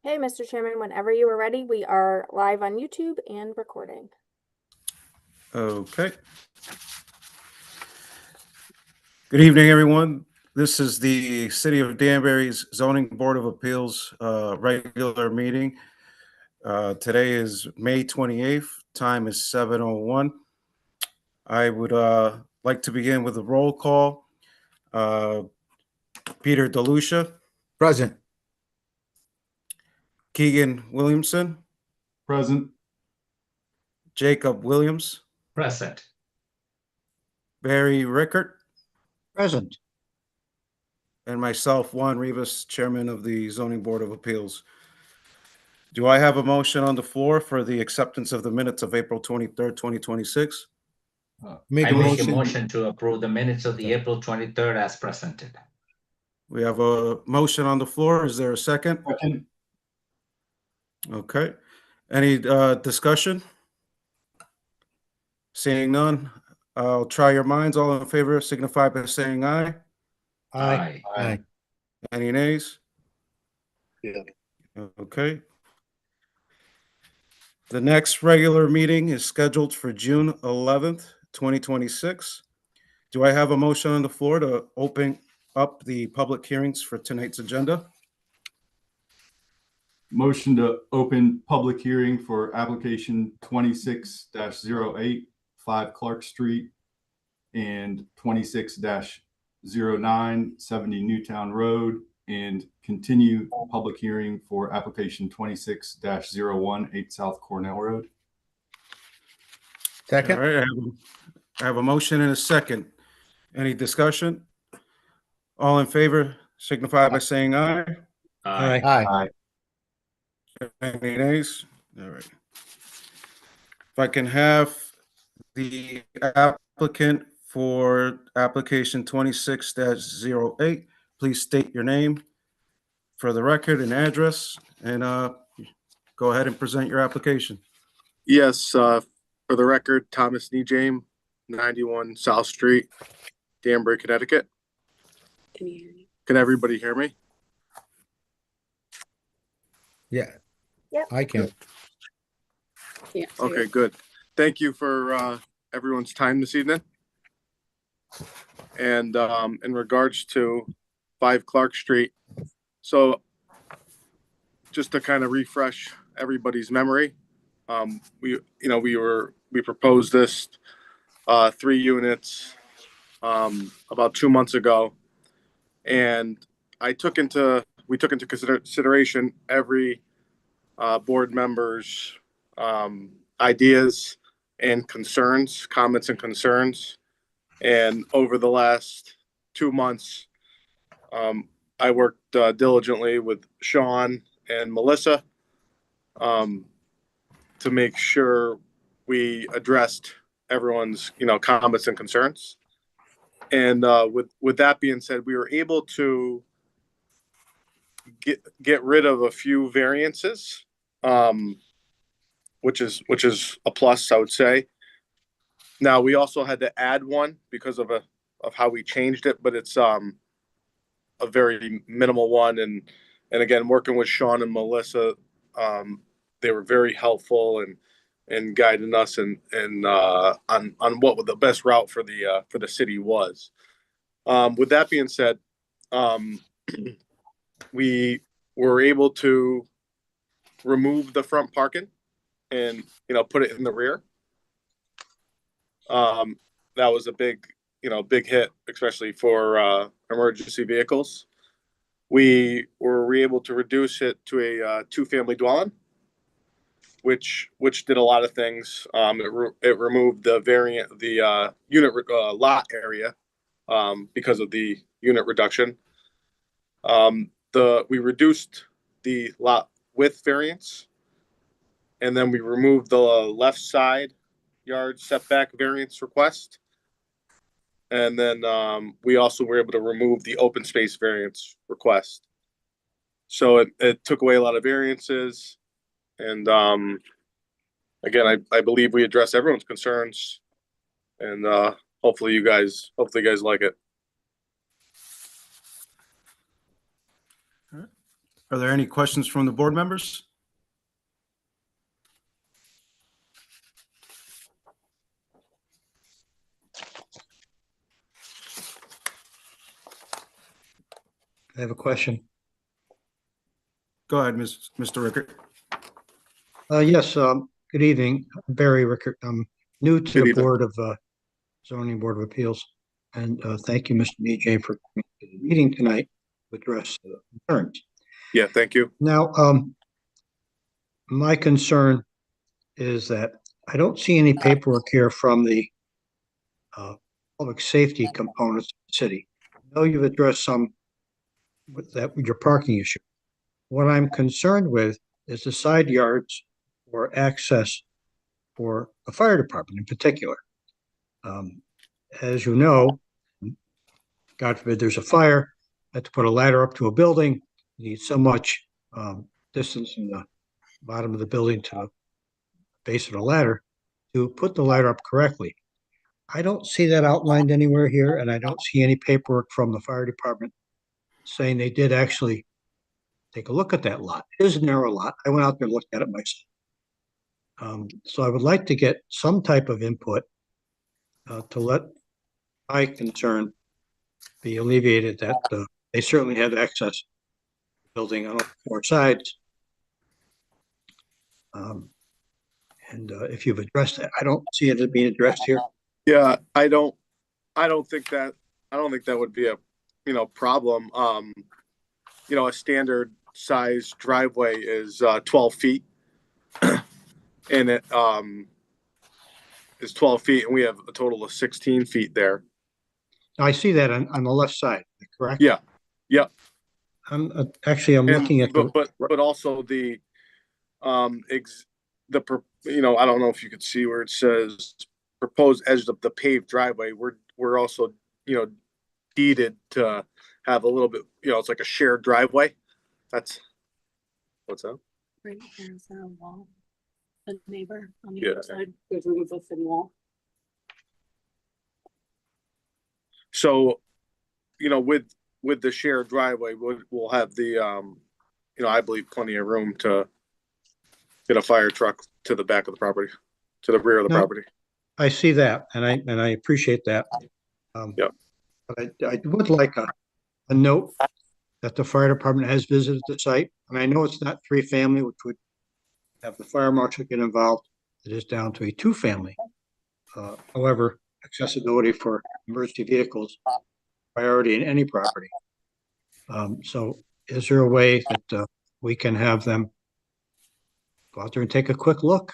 Hey, Mr. Chairman, whenever you are ready, we are live on YouTube and recording. Okay. Good evening, everyone. This is the City of Danbury's Zoning Board of Appeals regular meeting. Today is May 28th. Time is 7:01. I would like to begin with a roll call. Peter DeLucia, Present. Keegan Williamson, Present. Jacob Williams, Present. Barry Rickert, Present. and myself, Juan Rivas, Chairman of the Zoning Board of Appeals. Do I have a motion on the floor for the acceptance of the minutes of April 23rd, 2026? I make a motion to approve the minutes of the April 23rd as presented. We have a motion on the floor. Is there a second? Second. Okay. Any discussion? Seeing none, I'll try your minds. All in favor signify by saying aye. Aye. Aye. Any nays? Yeah. Okay. The next regular meeting is scheduled for June 11th, 2026. Do I have a motion on the floor to open up the public hearings for tonight's agenda? Motion to open public hearing for application 26-08, 5 Clark Street, and 26-09, 70 Newtown Road, and continue public hearing for application 26-01, 8 South Cornell Road. Second. All right, I have a motion and a second. Any discussion? All in favor signify by saying aye. Aye. Aye. Any nays? All right. If I can have the applicant for application 26-08, please state your name for the record and address, and go ahead and present your application. Yes, for the record, Thomas Nejame, 91 South Street, Danbury, Connecticut. Can you hear me? Can everybody hear me? Yeah. Yep. I can. Yeah. Okay, good. Thank you for everyone's time this evening. And in regards to 5 Clark Street, so just to kind of refresh everybody's memory, we proposed this 3 units about 2 months ago, and we took into consideration every board members' ideas and comments and concerns. And over the last 2 months, I worked diligently with Sean and Melissa to make sure we addressed everyone's comments and concerns. And with that being said, we were able to get rid of a few variances, which is a plus, I would say. Now we also had to add one because of how we changed it, but it's a very minimal one. And again, working with Sean and Melissa, they were very helpful and guiding us and on what the best route for the city was. With that being said, we were able to remove the front parking and put it in the rear. That was a big hit, especially for emergency vehicles. We were able to reduce it to a 2-family dwelling, which did a lot of things. It removed the unit lot area because of the unit reduction. We reduced the lot width variance, and then we removed the left side yard setback variance request. And then we also were able to remove the open space variance request. So it took away a lot of variances. And again, I believe we addressed everyone's concerns. And hopefully you guys like it. Are there any questions from the board members? I have a question. Go ahead, Mr. Rickert. Yes, good evening. I'm Barry Rickert. I'm new to Good the evening. Board of Zoning Board of Appeals. And thank you, Mr. EJ, for coming to the meeting tonight to address the concerns. Yeah, thank you. Now, my concern is that I don't see any paperwork here from the public safety components of the city. I know you've addressed some with your parking issue. What I'm concerned with is the side yards or access for the fire department in particular. As you know, God forbid there's a fire, have to put a ladder up to a building, you need so much distance from the bottom of the building to the base of the ladder to put the ladder up correctly. I don't see that outlined anywhere here, and I don't see any paperwork from the fire department saying they did actually take a look at that lot. It is a narrow lot. I went out there and looked at it myself. So I would like to get some type of input to let my concern be alleviated that they certainly have access building on all four sides. And if you've addressed that, I don't see it being addressed here. Yeah, I don't think that would be a problem. A standard size driveway is 12 feet. And it is 12 feet, and we have a total of 16 feet there. I see that on the left side, correct? Yeah. Yep. I'm looking at but also the I don't know if you could see where it says proposed edge of the paved driveway. We're also deeded to have a little bit, it's like a shared driveway. That's what's that? Right, there's a wall, a neighbor on the Yeah. other side, there's room for a thin wall. So, with the shared driveway, we'll have the I believe plenty of room to get a fire truck to the back of the property, to the rear of the No. property. I see that, and I appreciate that. Yeah. But I would like a note that the fire department has visited the site, and I know it's not 3-family, which would have the fire marshal get involved. It is down to a 2-family. However, accessibility for emergency vehicles, priority in any property. So is there a way that we can have them go out there and take a quick look?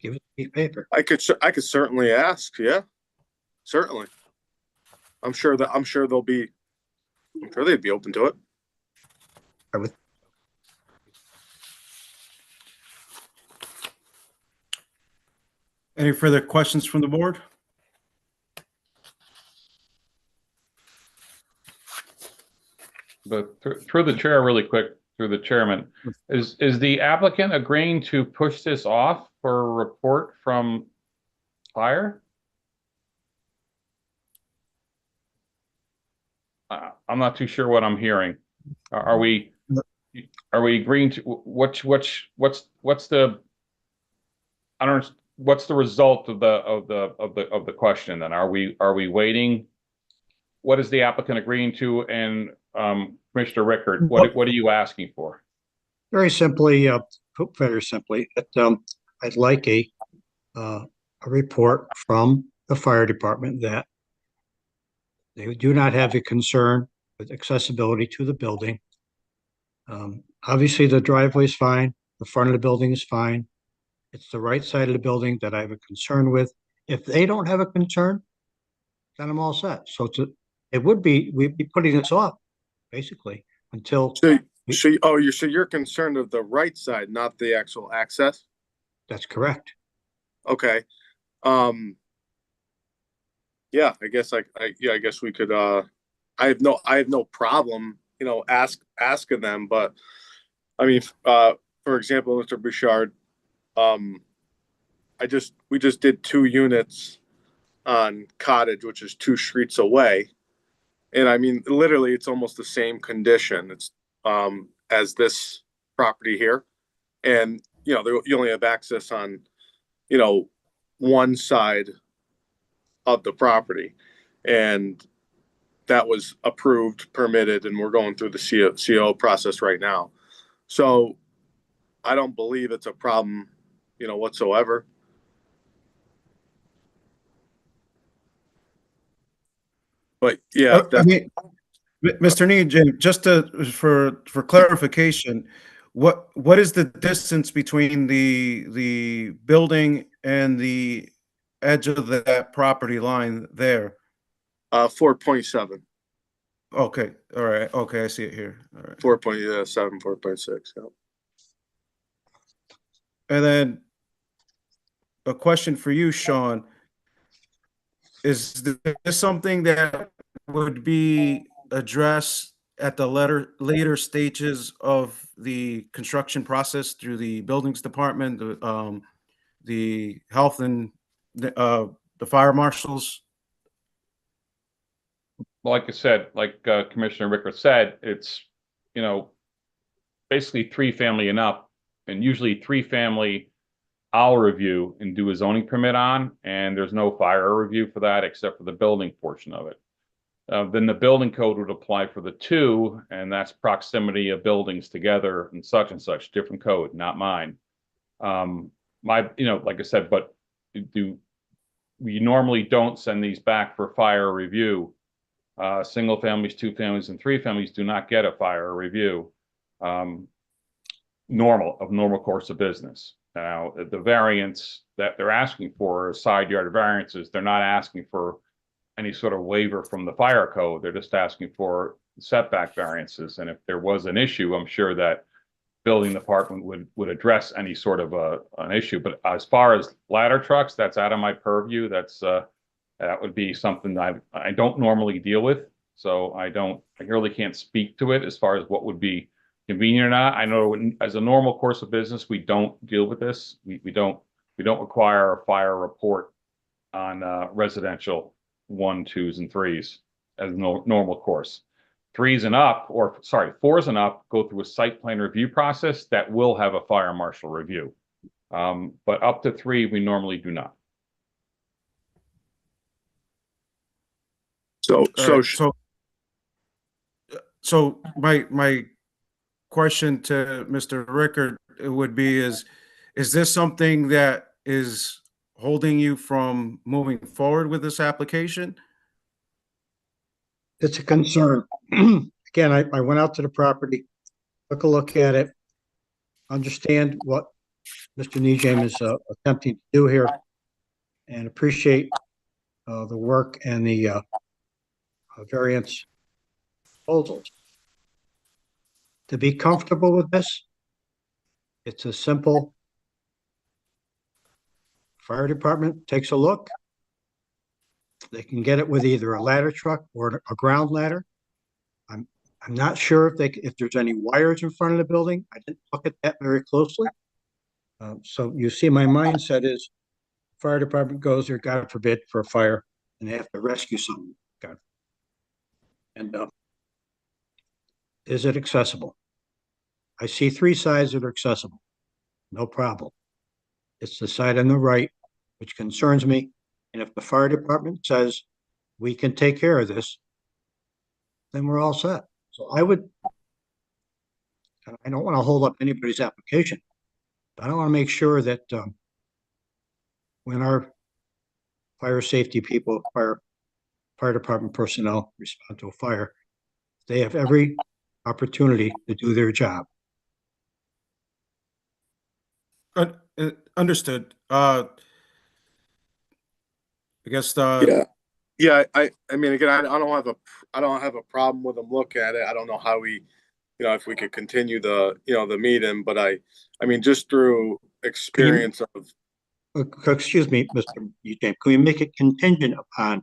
Give it a piece of paper. I could certainly ask. Yeah, certainly. I'm sure they'd be open to it. I would. Any further questions from the board? But through the chair, really quick, through the chairman, is the applicant agreeing to push this off for a report from fire? I'm not too sure what I'm hearing. Are we agreeing to what's the, I don't, what's the result of the question then? Are we waiting? What is the applicant agreeing to? And Commissioner Rickard, what are you asking for? Very simply, that I'd like a report from the fire department that they do not have a concern with accessibility to the building. Obviously, the driveway is fine. The front of the building is fine. It's the right side of the building that I have a concern with. If they don't have a concern, then I'm all set. So we'd be putting this off basically until. So you're concerned of the right side, not the actual access? That's correct. Okay. Yeah, I guess I guess we could, I have no problem, asking them, but I mean, for example, Mr. Bouchard, we just did 2 units on Cottage, which is 2 streets away. And I mean, literally it's almost the same condition. It's, as this property here. And, you know, you only have access on, you know, one side of the property. And that was approved, permitted, and we're going through the CO process right now. So I don't believe it's a problem, you know, whatsoever. But yeah, I mean, Mr. Needham, just for clarification, what is the distance between the building and the edge of that property line there? 4.7, Okay, all right, okay, I see it here. All right. 4.7, 4.6. Yeah. And then a question for you, Sean. Is this something that would be addressed at the later stages of the construction process through the buildings department, the health and the fire marshals? Like I said, like Commissioner Ricker said, it's, you know, basically 3-family and up, and usually 3-family I'll review and do a zoning permit on, and there's no fire review for that except for the building portion of it. Then the building code would apply for the 2, and that's proximity of buildings together and such, different code, not mine. You know, like I said, but we normally don't send these back for fire review. Single families, 2 families, and 3 families do not get a fire review. Normal course of business. Now, the variance that they're asking for is side yard variances. They're not asking for any sort of waiver from the fire code. They're just asking for setback variances. And if there was an issue, I'm sure that building department would address any sort of an issue. But as far as ladder trucks, that's out of my purview. That would be something I don't normally deal with. So I really can't speak to it as far as what would be convenient or not. I know as a normal course of business, we don't deal with this. We don't require a fire report on residential 1, 2s, and 3s as normal course. 4s and up go through a site plan review process that will have a fire marshal review. But up to 3, we normally do not. So my question to Mr. Rickard would be is this something that is holding you from moving forward with this application? It's a concern. Again, I went out to the property, took a look at it, understand what Mr. Needham is attempting to do here, and appreciate the work and the variance proposals. To be comfortable with this, it's a simple fire department takes a look. They can get it with either a ladder truck or a ground ladder. I'm not sure if there's any wires in front of the building. I didn't look at that very closely. So you see, my mindset is fire department goes there, God forbid, for a fire, and they have to rescue someone. God. And is it accessible? I see 3 sides that are accessible. No problem. It's the side on the right, which concerns me. And if the fire department says we can take care of this, then we're all set. So I don't want to hold up anybody's application, but I want to make sure that when our fire safety people, fire department personnel respond to a fire, they have every opportunity to do their job. Understood. I guess yeah. I mean, again, I don't have a problem with them looking at it. I don't know how we, you know, if we could continue the meeting, but I mean, just through experience of. Excuse me, Mr. Needham, can we make it contingent upon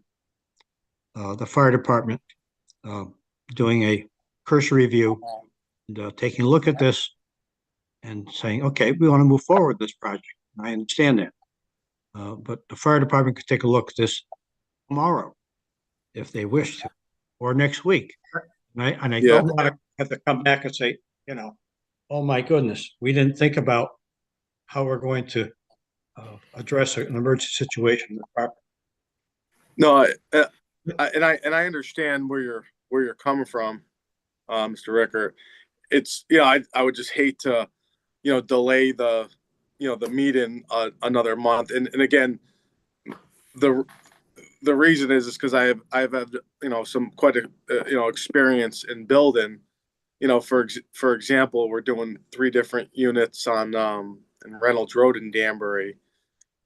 the fire department doing a cursory review and taking a look at this and saying, okay, we want to move forward with this project. I understand that. But the fire department could take a look at this tomorrow if they wish to, or next week. And I don't want to have to come back and say, oh my goodness, we didn't think about how we're going to address an emergency situation in the property. No, and I understand where you're coming from, Mr. Ricker. It's, I would just hate to, delay the meeting another month. And again, the the reason is because I've had, some quite a, experience in building. For example, we're doing 3 different units on in Reynolds Road in Danbury,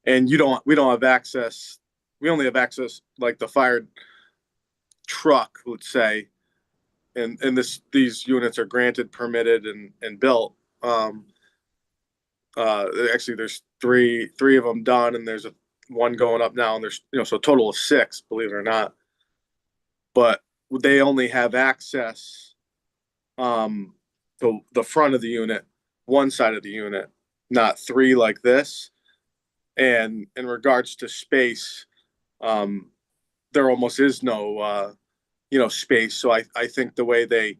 and we don't have access. We only have access like the fire truck, let's say, and these units are granted, permitted, and built. Actually, there's three of them done, and there's one going up now, and there's, so a total of 6, believe it or not. But they only have access the front of the unit, one side of the unit, not 3 like this. And in regards to space, there almost is no space. So I think the way they,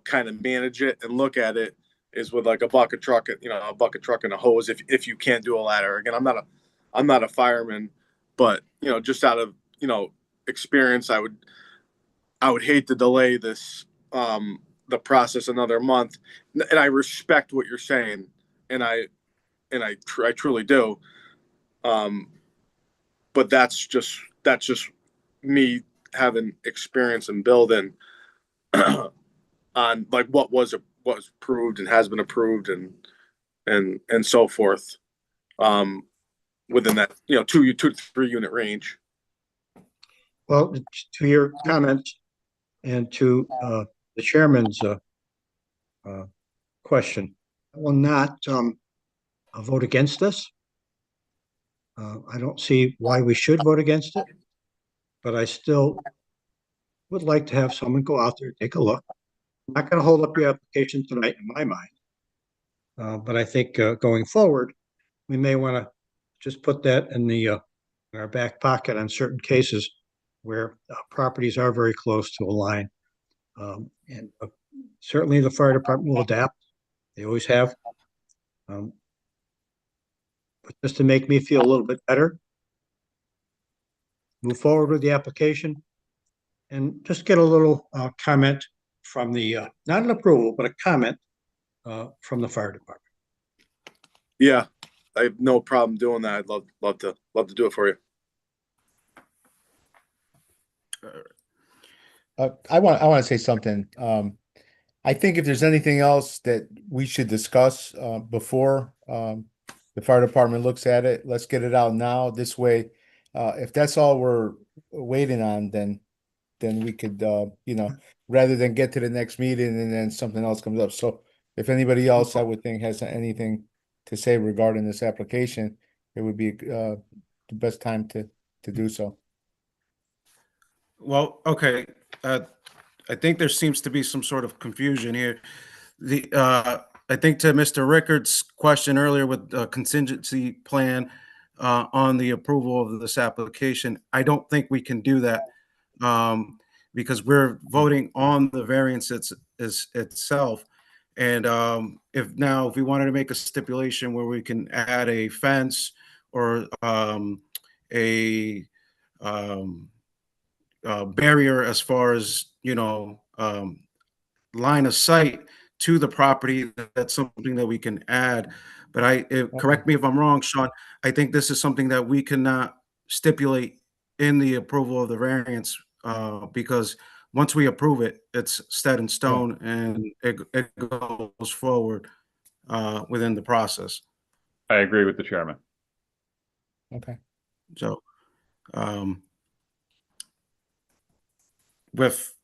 kind of manage it and look at it is with like a bucket truck, a bucket truck and a hose. If you can't do a ladder, again, I'm not a fireman, but just out of experience, I would hate to delay this the process another month. And I respect what you're saying, and I truly do. But that's just me having experience in building on like what was approved and has been approved and so forth, within that 2 to 3 unit range. Well, to your comments and to the chairman's question, I will not vote against this. I don't see why we should vote against it, but I still would like to have someone go out there, take a look. I'm not going to hold up your application tonight in my mind, but I think going forward, we may want to just put that in our back pocket on certain cases where properties are very close to a line. And certainly the fire department will adapt. They always have. But just to make me feel a little bit better, move forward with the application and just get a little comment from not an approval, but a comment from the fire department. Yeah, I have no problem doing that. I'd love to do it for you. I want to say something. I think if there's anything else that we should discuss before the fire department looks at it, let's get it out now. This way, if that's all we're waiting on, then we could, rather than get to the next meeting and then something else comes up. So if anybody else I would think has anything to say regarding this application, it would be the best time to do so. Well, okay. I think there seems to be some sort of confusion here. I think to Mr. Rickard's question earlier with the contingency plan on the approval of this application, I don't think we can do that because we're voting on the variance itself. And if we wanted to make a stipulation where we can add a fence or a barrier as far as line of sight to the property, that's something that we can add. But correct me if I'm wrong, Sean, I think this is something that we cannot stipulate in the approval of the variance because once we approve it, it's set in stone and it goes forward within the process. I agree with the chairman. Okay. So with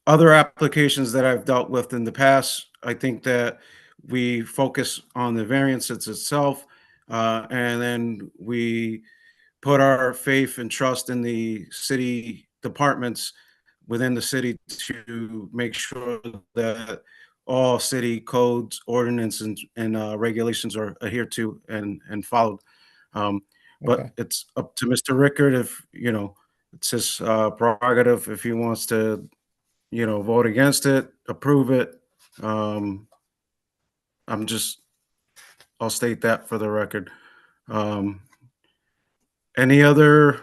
other applications that I've dealt with in the past, I think that we focus on the variances itself, and then we put our faith and trust in the city departments within the city to make sure that all city codes, ordinances, and regulations are adhered to and followed. But it's up to Mr. Rickard if it's his prerogative if he wants to vote against it, approve it. I'll state that for the record. Any other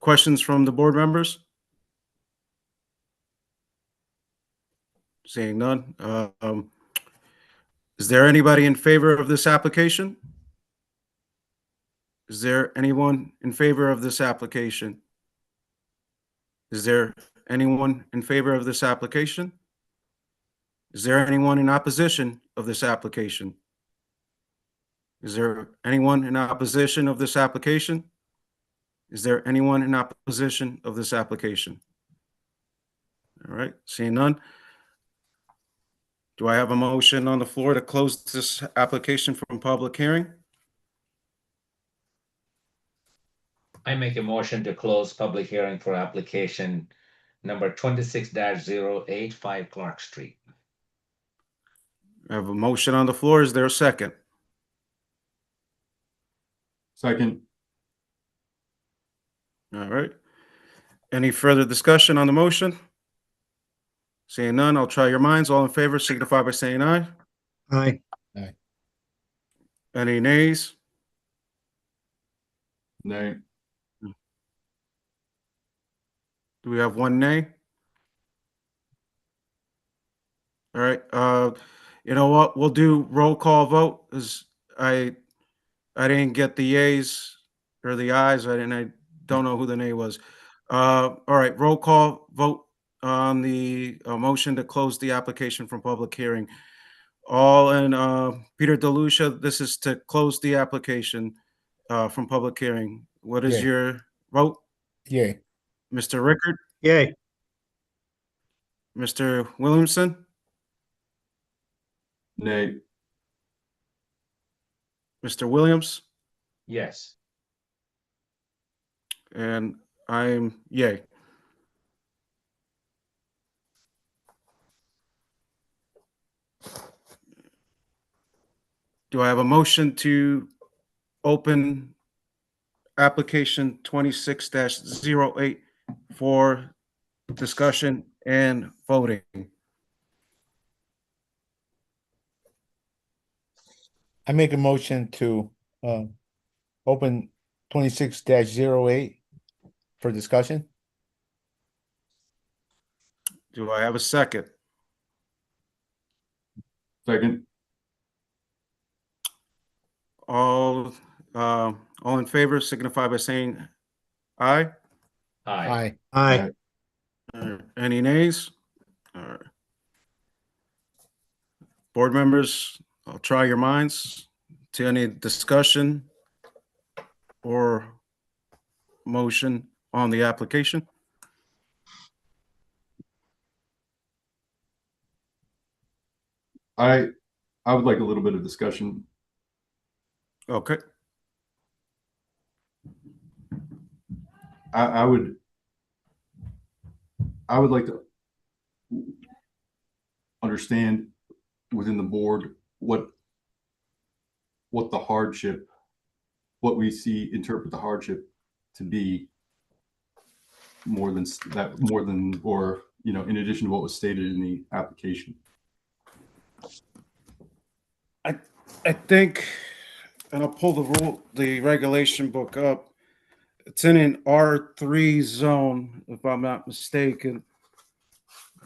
questions from the board members? Seeing none. Is there anybody in favor of this application? Is there anyone in favor of this application? Is there anyone in favor of this application? Is there anyone in opposition of this application? Is there anyone in opposition of this application? Is there anyone in opposition of this application? All right, seeing none. Do I have a motion on the floor to close this application from public hearing? I make a motion to close public hearing for application number 26-085 Clark Street. I have a motion on the floor. Is there a second? Second. All right. Any further discussion on the motion? Seeing none, I'll try your minds. All in favor signify by saying aye. Aye. Any nays? Nay. Do we have one nay? All right. You know what? We'll do roll call vote. As I didn't get the yays or the ayes. I don't know who the nay was. All right. Roll call vote on the motion to close the application from public hearing. All in Peter DeLucia, this is to close the application from public hearing. What is Yay. your vote? Yay. Mr. Rickard, Yay. Mr. Williamson, Nay. Mr. Williams, Yes. and I'm yay. Do I have a motion to open application 26-08 for discussion and voting? I make a motion to open 26-08 for discussion. Do I have a second? Second. All in favor signify by saying aye. Aye. Aye. Any nays? All right. Board members, I'll try your minds to any discussion or motion on the application. I would like a little bit of discussion. Okay. I would like to understand within the board what the hardship, what we interpret the hardship to be more than or in addition to what was stated in the application. I think, and I'll pull the regulation book up. It's in an R3 zone, if I'm not mistaken.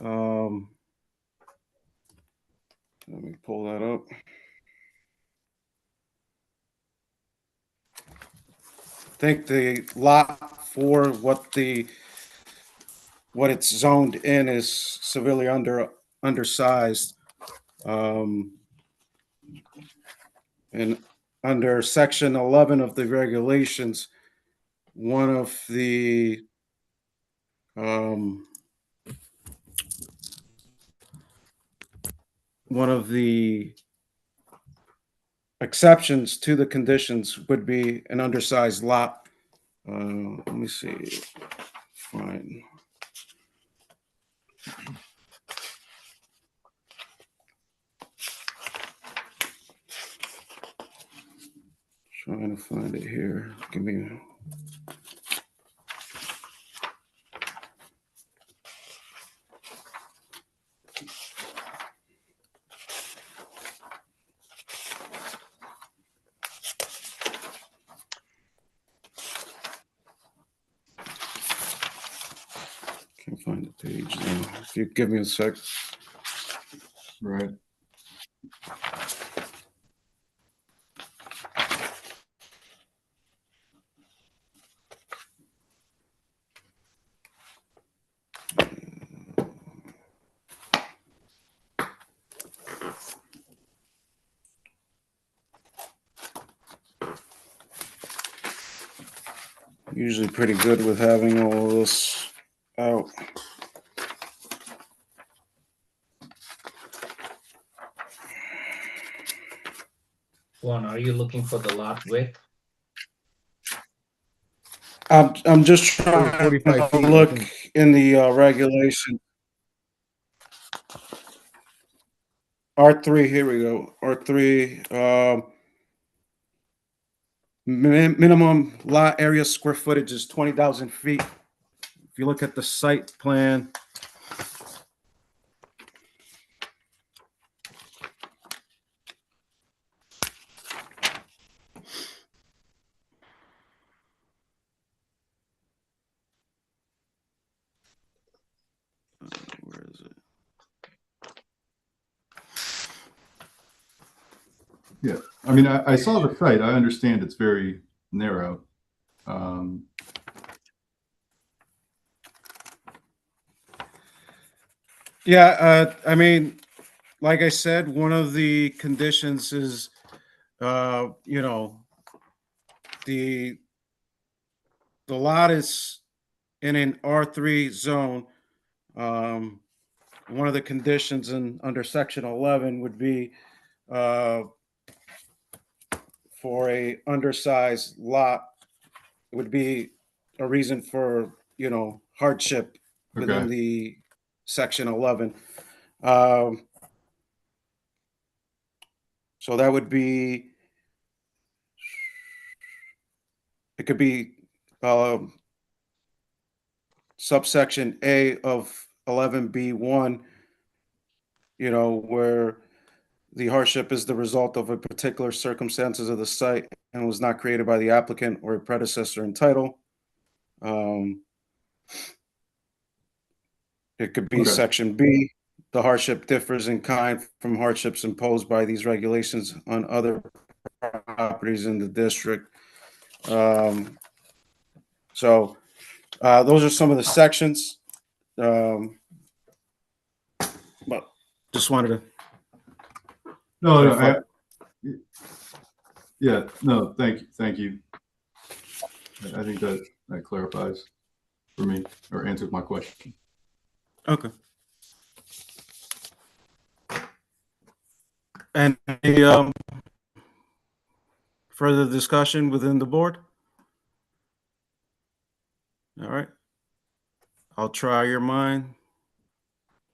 Let me pull that up. I think the lot for what it's zoned in is severely undersized. And under section 11 of the regulations, one of the exceptions to the conditions would be an undersized lot. Let me see. Fine. Trying to find it here. Give me. find the page now. If you give me a sec. Right. Usually pretty good with having all of this out. Juan, are you looking for the lot width? I'm just trying 45 to feet, I look think. in the regulation. R3, here we go. R3, minimum lot area square footage is 20,000 feet. If you look at the site plan, where is it? Yeah, I mean, I saw the site. I understand it's very narrow. Um, Yeah, I mean, like I said, one of the conditions is, you know, the lot is in an R3 zone. One of the conditions under section 11 would be for a undersized lot, it would be a reason for, you know, hardship within okay. the section 11. Um, so that would be, it could be subsection A of 11B1, you know, where the hardship is the result of a particular circumstances of the site and was not created by the applicant or a predecessor in title. It could be Okay. section B. The hardship differs in kind from hardships imposed by these regulations on other properties in the district. So those are some of the sections. But just wanted to No, no, clarify. yeah, no, thank you. I think that clarifies for me or answers my question. Okay. And any further discussion within the board? All right. I'll try your mind.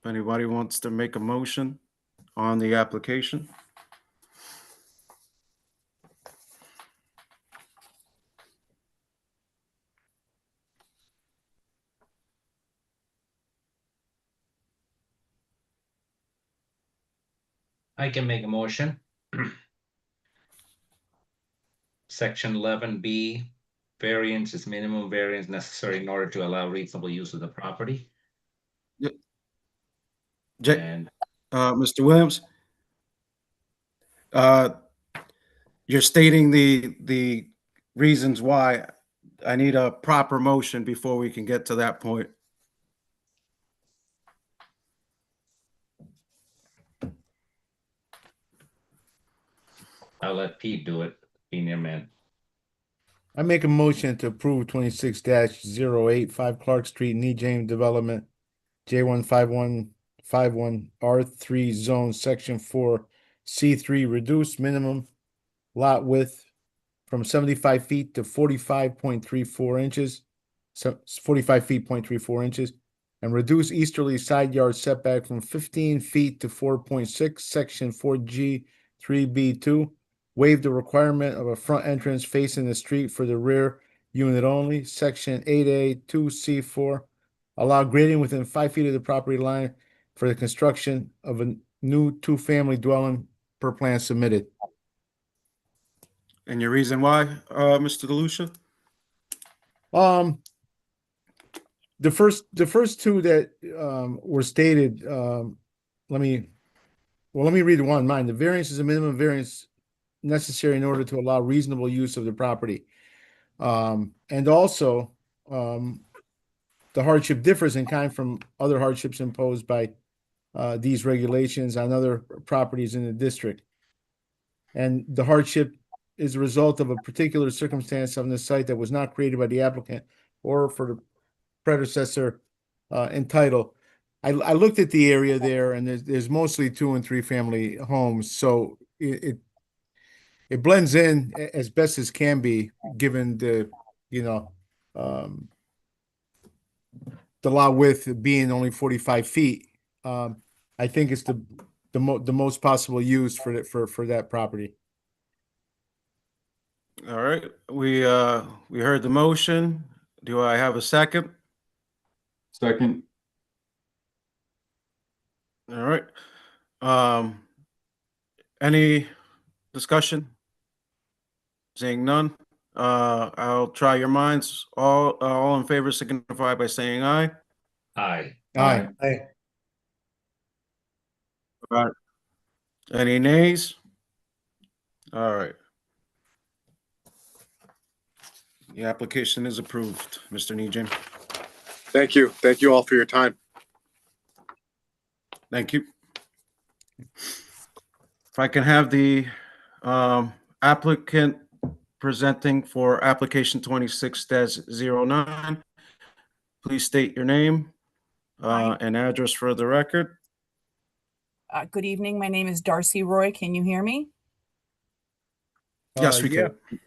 If anybody wants to make a motion on the application. I can make a motion. Section 11B, variance is minimum variance necessary in order to allow reasonable use of the property. And Mr. Williams, uh, you're stating the reasons why. I need a proper motion before we can get to that point. I'll let Pete do it, senior man. I make a motion to approve 26-085 Clark Street, Knee James Development, J15151 R3 Zone, Section 4, C3, reduced minimum lot width from 75 feet to 45.34 inches, so 45 feet, 0.34 inches, and reduce easterly side yard setback from 15 feet to 4.6, Section 4G 3B2. Waive the requirement of a front entrance facing the street for the rear unit only, Section 8A 2C4. Allow grading within 5 feet of the property line for the construction of a new two-family dwelling per plan submitted. And your reason why, Mr. DeLucia? the first two that were stated, let me read the one mine. The variance is a minimum variance necessary in order to allow reasonable use of the property. And also, the hardship differs in kind from other hardships imposed by these regulations on other properties in the district. And the hardship is a result of a particular circumstance on the site that was not created by the applicant or for the predecessor entitled. I looked at the area there, and there's mostly 2 and 3 family homes, so it blends in as best as can be, given the, you know, the lot width being only 45 feet. I think it's the most possible use for that property. All right, we heard the motion. Do I have a second? Second. All right. Any discussion? Seeing none, I'll try your minds. All in favor signify by saying aye. Aye. Aye. Aye. All right. Any nays? All right. The application is approved, Mr. Nijin. Thank you. Thank you all for your time. Thank you. If I can have the applicant presenting for application 26-09, please state your name and address for the record. Good evening. My name is Darcy Roy. Can you hear me? Yes, we Yeah. can.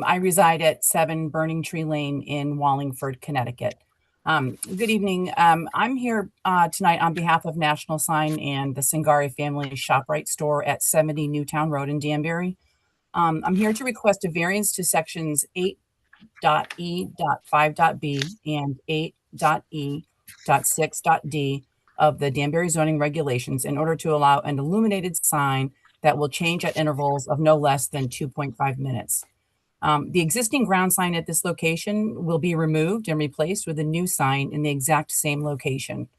I reside at 7 Burning Tree Lane in Wallingford, Connecticut. Good evening. I'm here tonight on behalf of National Sign and the Singari Family ShopRite store at 70 Newtown Road in Danbury. I'm here to request a variance to sections 8.E.5.B and 8.E.6.D of the Danbury zoning regulations in order to allow an illuminated sign that will change at intervals of no less than 2.5 minutes. The existing ground sign at this location will be removed and replaced with a new sign in the exact same location.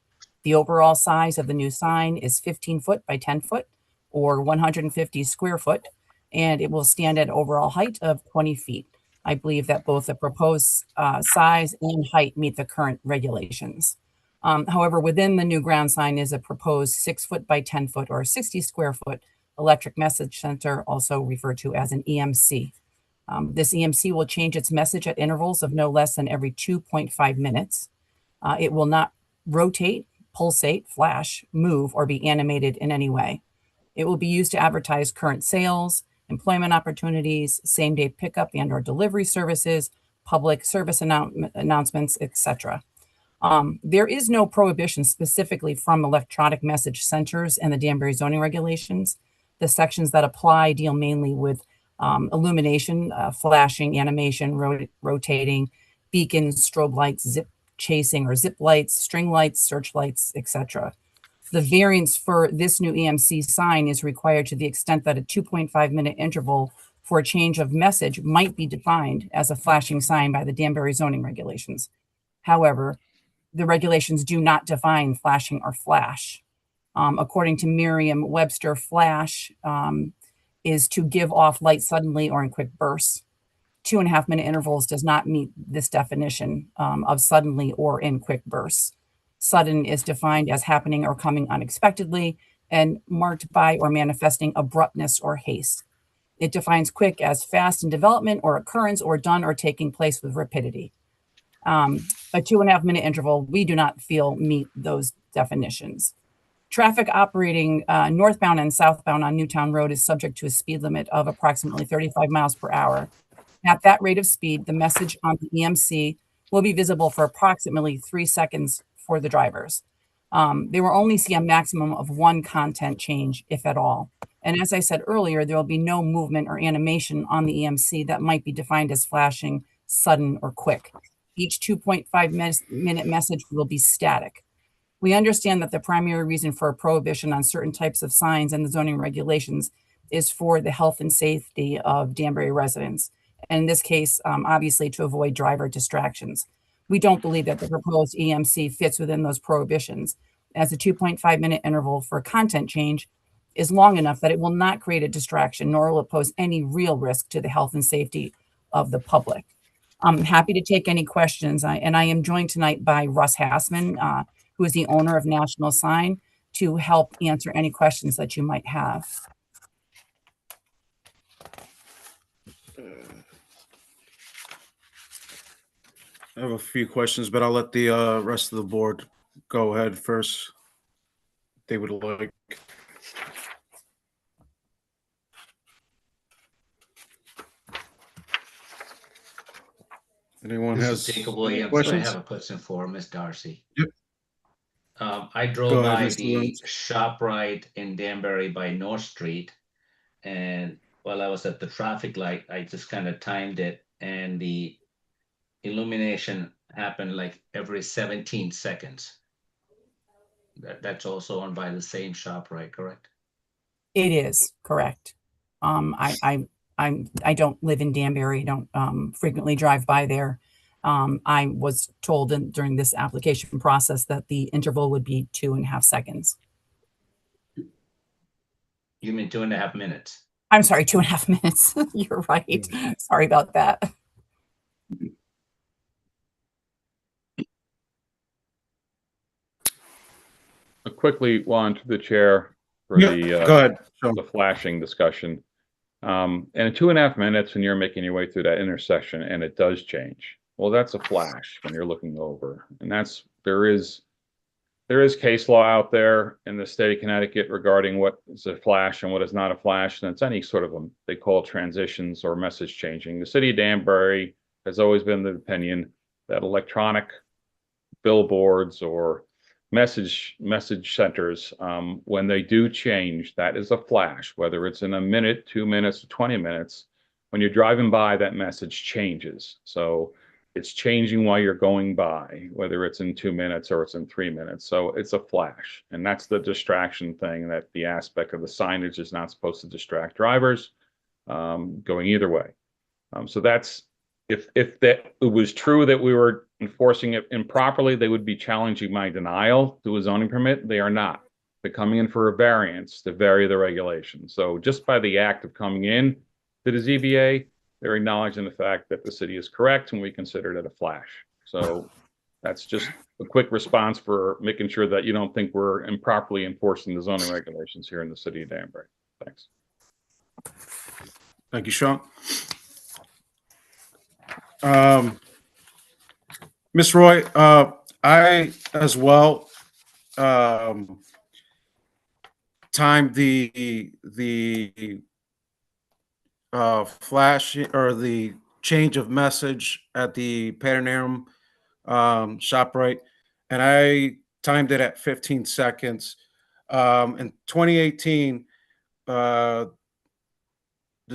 The overall size of the new sign is 15 foot by 10 foot or 150 square foot, and it will stand at overall height of 20 feet. I believe that both the proposed size and height meet the current regulations. However, within the new ground sign is a proposed 6 foot by 10 foot or 60 square foot electric message center, also referred to as an EMC. This EMC will change its message at intervals of no less than every 2.5 minutes. It will not rotate, pulsate, flash, move, or be animated in any way. It will be used to advertise current sales, employment opportunities, same-day pickup and or delivery services, public service announcements, etc. There is no prohibition specifically from electronic message centers and the Danbury zoning regulations. The sections that apply deal mainly with illumination, flashing, animation, rotating, beacons, strobe lights, zip chasing or zip lights, string lights, searchlights, etc. The variance for this new EMC sign is required to the extent that a 2.5 minute interval for a change of message might be defined as a flashing sign by the Danbury zoning regulations. However, the regulations do not define flashing or flash. According to Merriam-Webster, flash is to give off light suddenly or in quick bursts. 2.5 minute intervals does not meet this definition of suddenly or in quick bursts. Sudden is defined as happening or coming unexpectedly and marked by or manifesting abruptness or haste. It defines quick as fast in development or occurrence or done or taking place with rapidity. A 2.5 minute interval, we do not feel meet those definitions. Traffic operating northbound and southbound on Newtown Road is subject to a speed limit of approximately 35 miles per hour. At that rate of speed, the message on the EMC will be visible for approximately 3 seconds for the drivers. They will only see a maximum of 1 content change, if at all. And as I said earlier, there will be no movement or animation on the EMC that might be defined as flashing, sudden, or quick. Each 2.5 minute message will be static. We understand that the primary reason for a prohibition on certain types of signs and the zoning regulations is for the health and safety of Danbury residents. And in this case, obviously to avoid driver distractions. We don't believe that the proposed EMC fits within those prohibitions, as a 2.5-minute interval for content change is long enough that it will not create a distraction, nor will it pose any real risk to the health and safety of the public. I'm happy to take any questions. I am joined tonight by Russ Hassman, who is the owner of National Sign, to help answer any questions that you might have. I have a few questions, but I'll let the rest of the board go ahead first. They would like. Anyone This has is Jacob any Williams. I questions? have a question for Ms. Darcy. Yep. I drove Go ahead, by Mr. the Williams. ShopRite in Danbury by North Street, and while I was at the traffic light, I just kind of timed it, and the illumination happened like every 17 seconds. That's also owned by the same ShopRite, correct? It is correct. I don't live in Danbury. I don't frequently drive by there. I was told during this application process that the interval would be 2.5 seconds. You mean 2.5 minutes? I'm sorry, 2.5 minutes. You're right. Sorry about that. Quickly, on to the chair for Yeah, go ahead. Sean. the flashing discussion. And in 2.5 minutes, when you're making your way through that intersection and it does change, well, that's a flash when you're looking over. And there is case law out there in the state of Connecticut regarding what is a flash and what is not a flash. And it's any sort of they call transitions or message changing. The city of Danbury has always been the opinion that electronic billboards or message centers, when they do change, that is a flash, whether it's in a minute, 2 minutes, or 20 minutes. When you're driving by, that message changes. So it's changing while you're going by, whether it's in 2 minutes or it's in 3 minutes. So it's a flash. And that's the distraction thing, that the aspect of the signage is not supposed to distract drivers going either way. So that's, if that it was true that we were enforcing it improperly, they would be challenging my denial to a zoning permit. They are not. They're coming in for a variance to vary the regulation. So just by the act of coming in to the ZBA, they're acknowledging the fact that the city is correct and we considered it a flash. So that's just a quick response for making sure that you don't think we're improperly enforcing the zoning regulations here in the city of Danbury. Thanks. Thank you, Sean. Ms. Roy, I as well timed the flash or the change of message at the Pattern ShopRite, and I timed it at 15 seconds. In 2018, the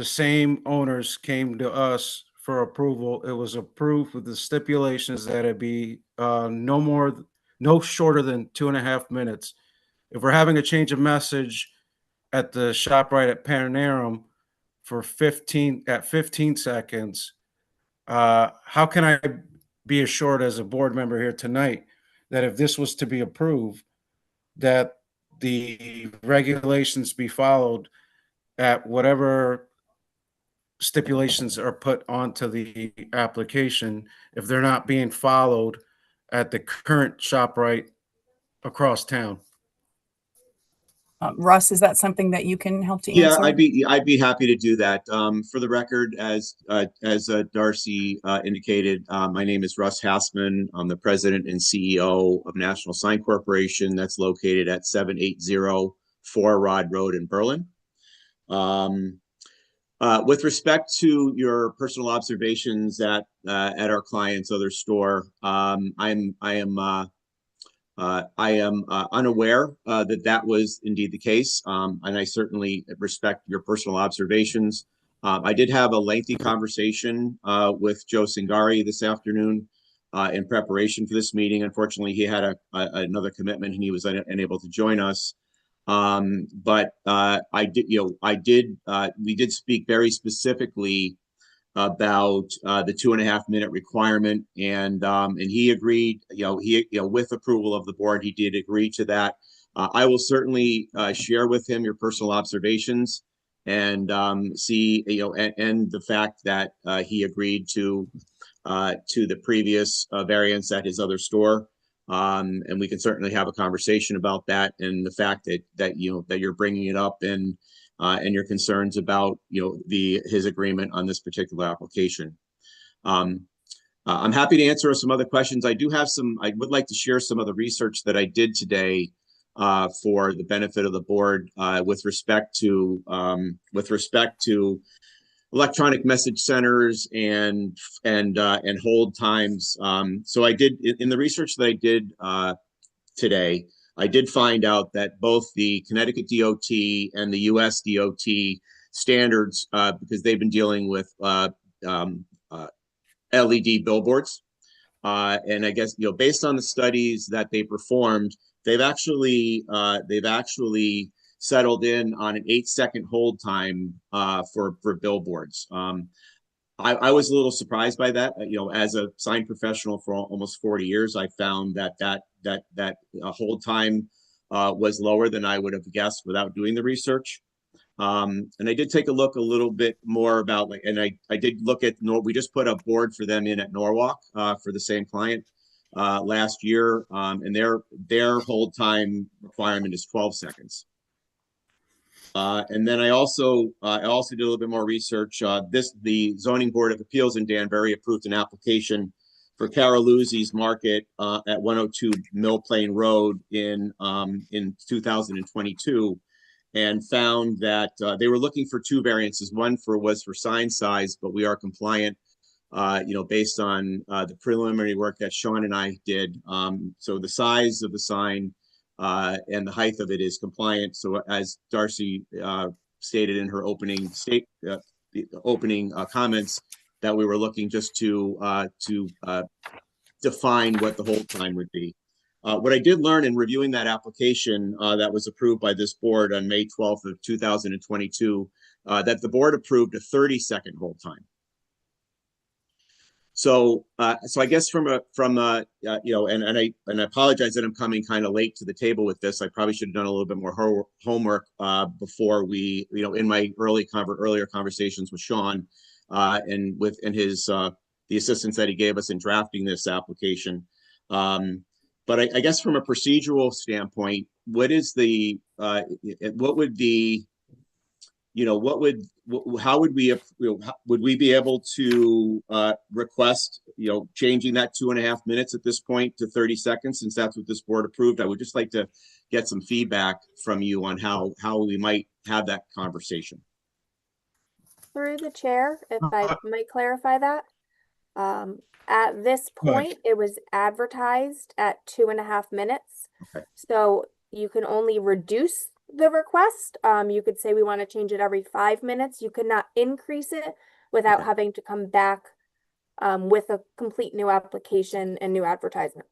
same owners came to us for approval. It was approved with the stipulations that it be no shorter than 2.5 minutes. If we're having a change of message at the ShopRite at Pattern for 15 seconds, how can I be assured as a board member here tonight that if this was to be approved, that the regulations be followed at whatever stipulations are put onto the application if they're not being followed at the current ShopRite across town? Russ, is that something that you can help to Yeah, answer? I'd be happy to do that. For the record, as Darcy indicated, my name is Russ Hassman. I'm the president and CEO of National Sign Corporation. That's located at 780 Four Rod Road in Berlin. With respect to your personal observations at our client's other store, I am unaware that was indeed the case, and I certainly respect your personal observations. I did have a lengthy conversation with Joe Singari this afternoon in preparation for this meeting. Unfortunately, he had another commitment and he was unable to join us. But we did speak very specifically about the 2.5 minute requirement, and he agreed. With approval of the board, he did agree to that. I will certainly share with him your personal observations and see, and the fact that he agreed to the previous variance at his other store. And we can certainly have a conversation about that, and the fact that you're bringing it up, and your concerns about his agreement on this particular application. I'm happy to answer some other questions. I would like to share some of the research that I did today for the benefit of the board with respect to electronic message centers and hold times. So I did, in the research that I did today, I did find out that both the Connecticut DOT and the US DOT standards, because they've been dealing with LED billboards, and I guess based on the studies that they performed, they've actually settled in on an 8-second hold time for billboards. I was a little surprised by that. As a sign professional for almost 40 years, I found that hold time was lower than I would have guessed without doing the research. And I did take a look a little bit more about and I did look at we just put a board for them in at Norwalk for the same client last year, and their hold time requirement is 12 seconds. And then I also did a little bit more research. The Zoning Board of Appeals in Danbury approved an application for Caroluzzi's Market at 102 Mill Plain Road in 2022, and found that they were looking for 2 variances. One was for sign size, but we are compliant, based on the preliminary work that Sean and I did. So the size of the sign and the height of it is compliant. So as Darcy stated in her opening comments, that we were looking just to define what the hold time would be. What I did learn in reviewing that application that was approved by this board on May 12th of 2022, that the board approved a 30-second hold time. So I guess and I apologize that I'm coming kind of late to the table with this. I probably should have done a little bit more homework before we, in my earlier conversations with Sean and his the assistance that he gave us in drafting this application. But I guess from a procedural standpoint, how would we be able to request, changing that 2.5 minutes at this point to 30 seconds, since that's what this board approved? I would just like to get some feedback from you on how we might have that conversation. Through the chair, if I might clarify that. At this point, it was advertised at 2.5 minutes. Okay. So you can only reduce the request. You could say we want to change it every 5 minutes. You could not increase it without Okay. having to come back with a complete new application and new advertisements.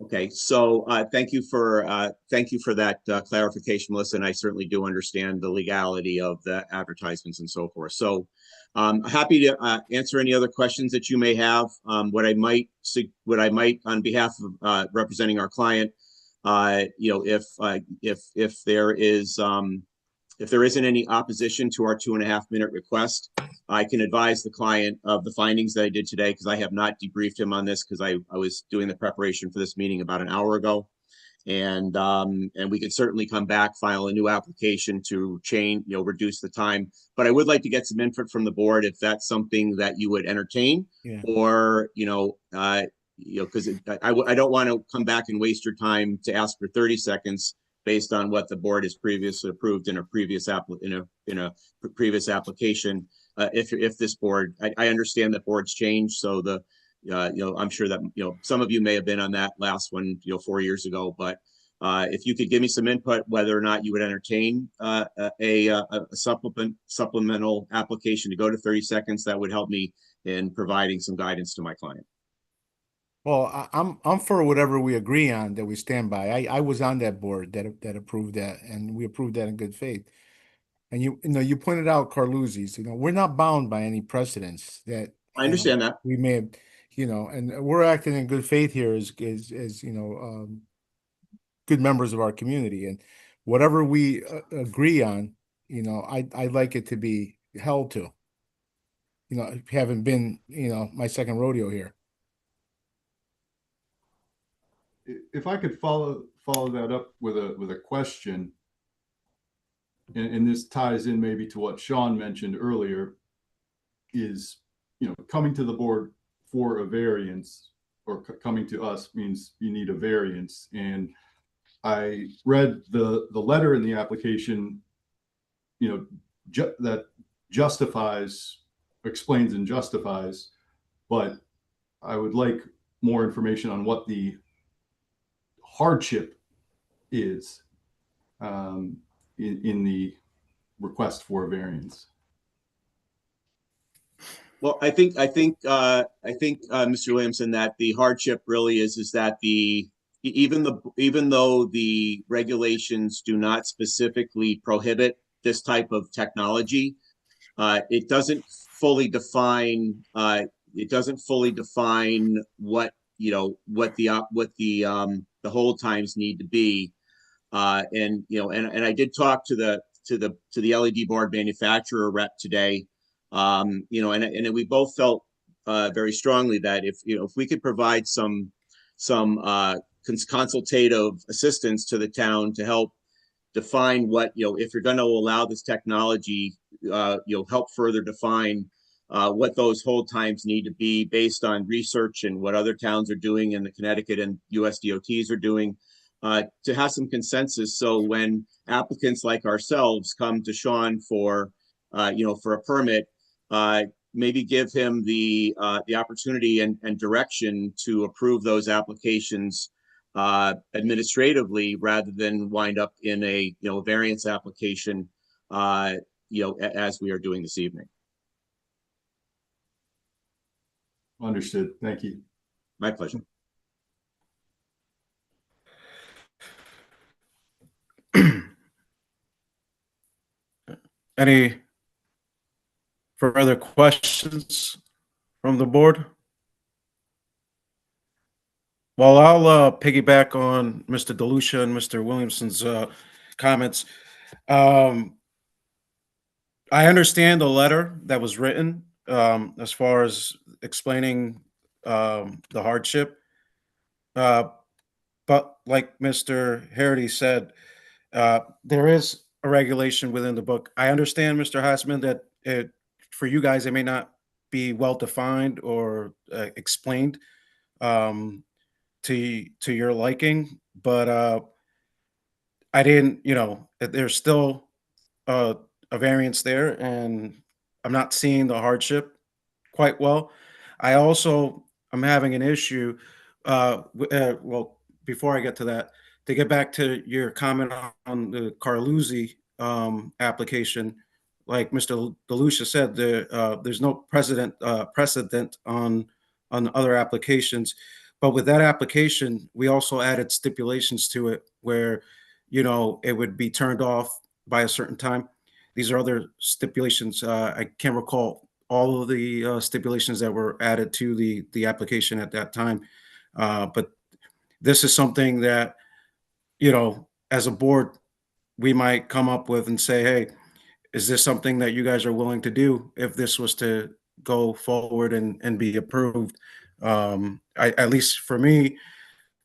Okay, so thank you for that clarification, Melissa, and I certainly do understand the legality of the advertisements and so forth. So happy to answer any other questions that you may have. What I might on behalf of representing our client, if there isn't any opposition to our 2.5 minute request, I can advise the client of the findings that I did today, because I have not debriefed him on this, because I was doing the preparation for this meeting about an hour ago. And we could certainly come back, file a new application to change, reduce the time. But I would like to get some input from the board if that's something that you would entertain. Yeah. Or, because I don't want to come back and waste your time to ask for 30 seconds based on what the board has previously approved in a previous previous application. If this board, I understand that boards change, so I'm sure that some of you may have been on that last one 4 years ago, but if you could give me some input whether or not you would entertain a supplemental application to go to 30 seconds, that would help me in providing some guidance to my client. Well, I'm for whatever we agree on, that we stand by. I was on that board that approved that, and we approved that in good faith. And you pointed out Carluzzi's, we're not bound by any precedents that. I understand that. We may have, and we're acting in good faith here as good members of our community, and whatever we agree on, I'd like it to be held to. Having been, my second rodeo here. If I could follow that up with a question, and this ties in maybe to what Sean mentioned earlier, is coming to the board for a variance, or coming to us means you need a variance. And I read the letter in the application, that explains and justifies, but I would like more information on what the hardship is in the request for a variance. Well, I think, Mr. Williamson, that the hardship really is that even though the regulations do not specifically prohibit this type of technology, it doesn't fully define what the hold times need to be. And I did talk to the LED board manufacturer rep today. And we both felt very strongly that if we could provide some consultative assistance to the town to help define what, if you're going to allow this technology, help further define what those hold times need to be based on research and what other towns are doing and the Connecticut and US DOTs are doing, to have some consensus. So when applicants like ourselves come to Sean for a permit, maybe give him the opportunity and direction to approve those applications administratively, rather than wind up in a variance application, as we are doing this evening. Understood. Thank you. My pleasure. Any further questions from the board? Well, I'll piggyback on Mr. DeLucia and Mr. Williamson's comments. I understand the letter that was written as far as explaining the hardship. But like Mr. Harity said, there is a regulation within the book. I understand, Mr. Hassman, that for you guys, it may not be well defined or explained to your liking, but I didn't, there's still a variance there, and I'm not seeing the hardship quite well. I'm having an issue. Well, before I get to that, to get back to your comment on the Carluzzi application, like Mr. DeLucia said, there's no precedent on other applications. But with that application, we also added stipulations to it where, it would be turned off by a certain time. These are other stipulations. I can't recall all of the stipulations that were added to the application at that time. But this is something that, as a board, we might come up with and say, hey, is this something that you guys are willing to do if this was to go forward and be approved? At least for me,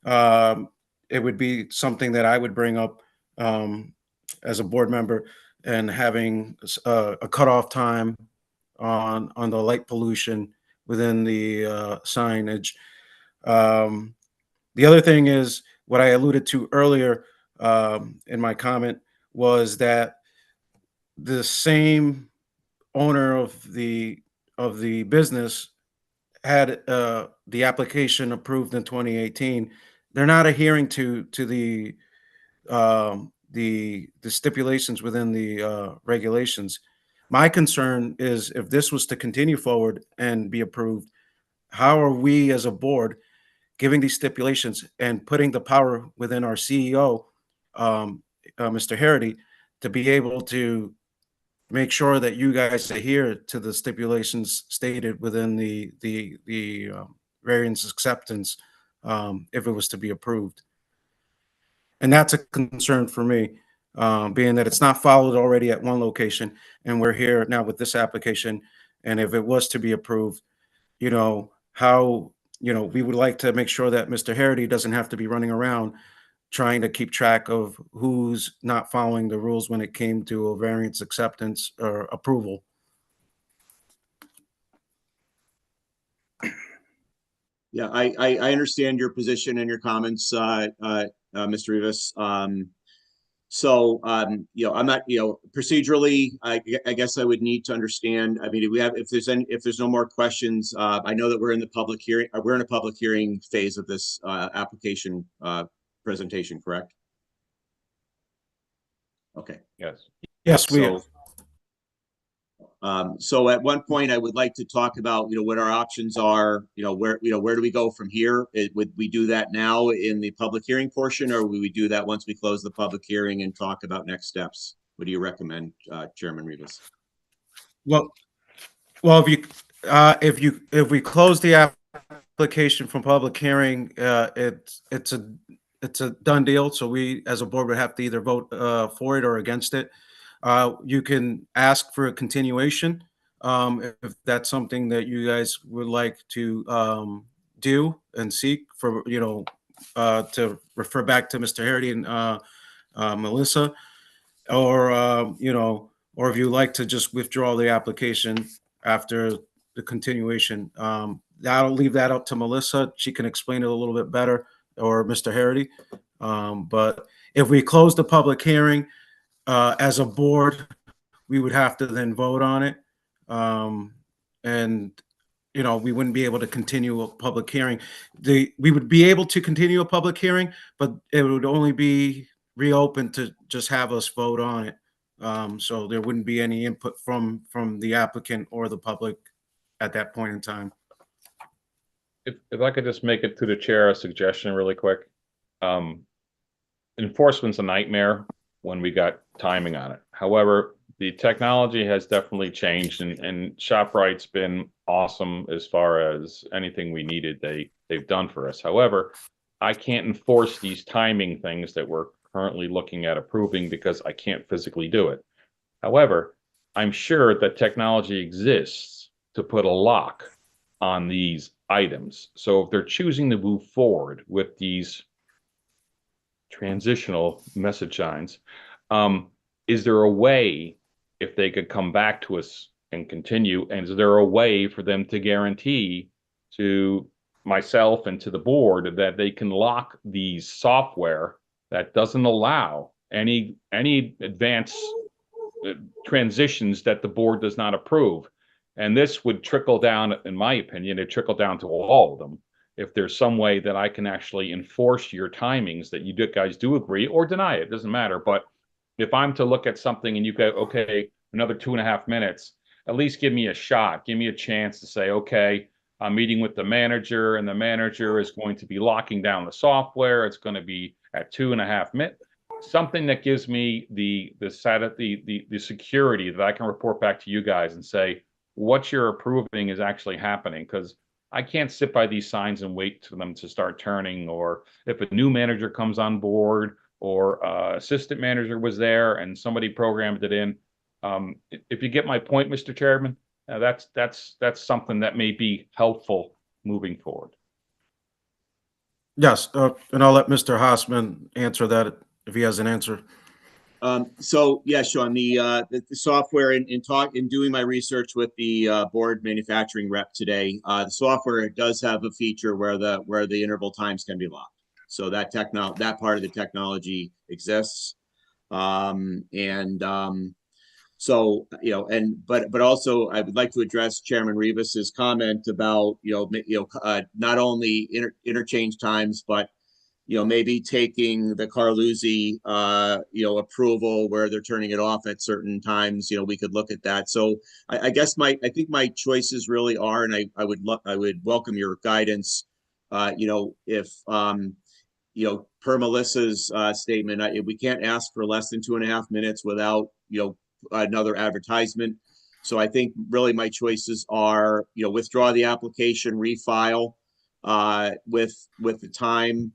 it would be something that I would bring up as a board member, and having a cutoff time on the light pollution within the signage. The other thing is what I alluded to earlier in my comment was that the same owner of the business had the application approved in 2018. They're not adhering to the stipulations within the regulations. My concern is if this was to continue forward and be approved, how are we as a board giving these stipulations and putting the power within our CEO, Mr. Harity, to be able to make sure that you guys adhere to the stipulations stated within the variance acceptance, if it was to be approved. And that's a concern for me, being that it's not followed already at one location, and we're here now with this application. And if it was to be approved, how, we would like to make sure that Mr. Harity doesn't have to be running around trying to keep track of who's not following the rules when it came to a variance acceptance or approval. Yeah, I understand your position and your comments, Mr. Rivas. I'm not, procedurally, I guess I would need to understand. I mean, if there's no more questions, I know that we're in the public hearing. We're in a public hearing phase of this application presentation, correct? Okay. Yes. Yes, we are. So at one point, I would like to talk about, what our options are. Where do we go from here? Would we do that now in the public hearing portion, or would we do that once we close the public hearing and talk about next steps? What do you recommend, Chairman Rivas? Well, if we close the application from public hearing, it's a done deal. So we, as a board, would have to either vote for it or against it. You can ask for a continuation, if that's something that you guys would like to do and seek for, to refer back to Mr. Harity and Melissa, or or if you like to just withdraw the application after the continuation. I'll leave that up to Melissa. She can explain it a little bit better, or Mr. Harity. But if we close the public hearing, as a board, we would have to then vote on it. And, we wouldn't be able to continue a public hearing. We would be able to continue a public hearing, but it would only be reopened to just have us vote on it. So there wouldn't be any input from the applicant or the public at that point in time. If I could just make it to the chair a suggestion really quick. Enforcement's a nightmare when we got timing on it. However, the technology has definitely changed, and ShopRite's been awesome as far as anything we needed they've done for us. However, I can't enforce these timing things that we're currently looking at approving because I can't physically do it. However, I'm sure that technology exists to put a lock on these items. So if they're choosing to move forward with these transitional message signs, is there a way, if they could come back to us and continue, and is there a way for them to guarantee to myself and to the board that they can lock these software that doesn't allow any advanced transitions that the board does not approve? And this would trickle down, in my opinion, it trickle down to all of them. If there's some way that I can actually enforce your timings that you guys do agree or deny it, doesn't matter. But if I'm to look at something and you go, okay, another 2.5 minutes, at least give me a shot. Give me a chance to say, okay, I'm meeting with the manager, and the manager is going to be locking down the software. It's going to be at 2.5 minutes. Something that gives me the security that I can report back to you guys and say, what you're approving is actually happening. Because I can't sit by these signs and wait for them to start turning, or if a new manager comes on board, or assistant manager was there and somebody programmed it in. If you get my point, Mr. Chairman, that's something that may be helpful moving forward. Yes, and I'll let Mr. Haasman answer that if he has an answer. So yeah, Sean, the software in doing my research with the board manufacturing rep today, the software does have a feature where the interval times can be locked. So that part of the technology exists. So, but also I would like to address Chairman Rivas's comment about, not only interchange times, but, maybe taking the Carluzzi, approval where they're turning it off at certain times. We could look at that. So I guess I think my choices really are, and I would welcome your guidance. If, per Melissa's statement, we can't ask for less than 2.5 minutes without, another advertisement. So I think really my choices are, withdraw the application, refile, with the time,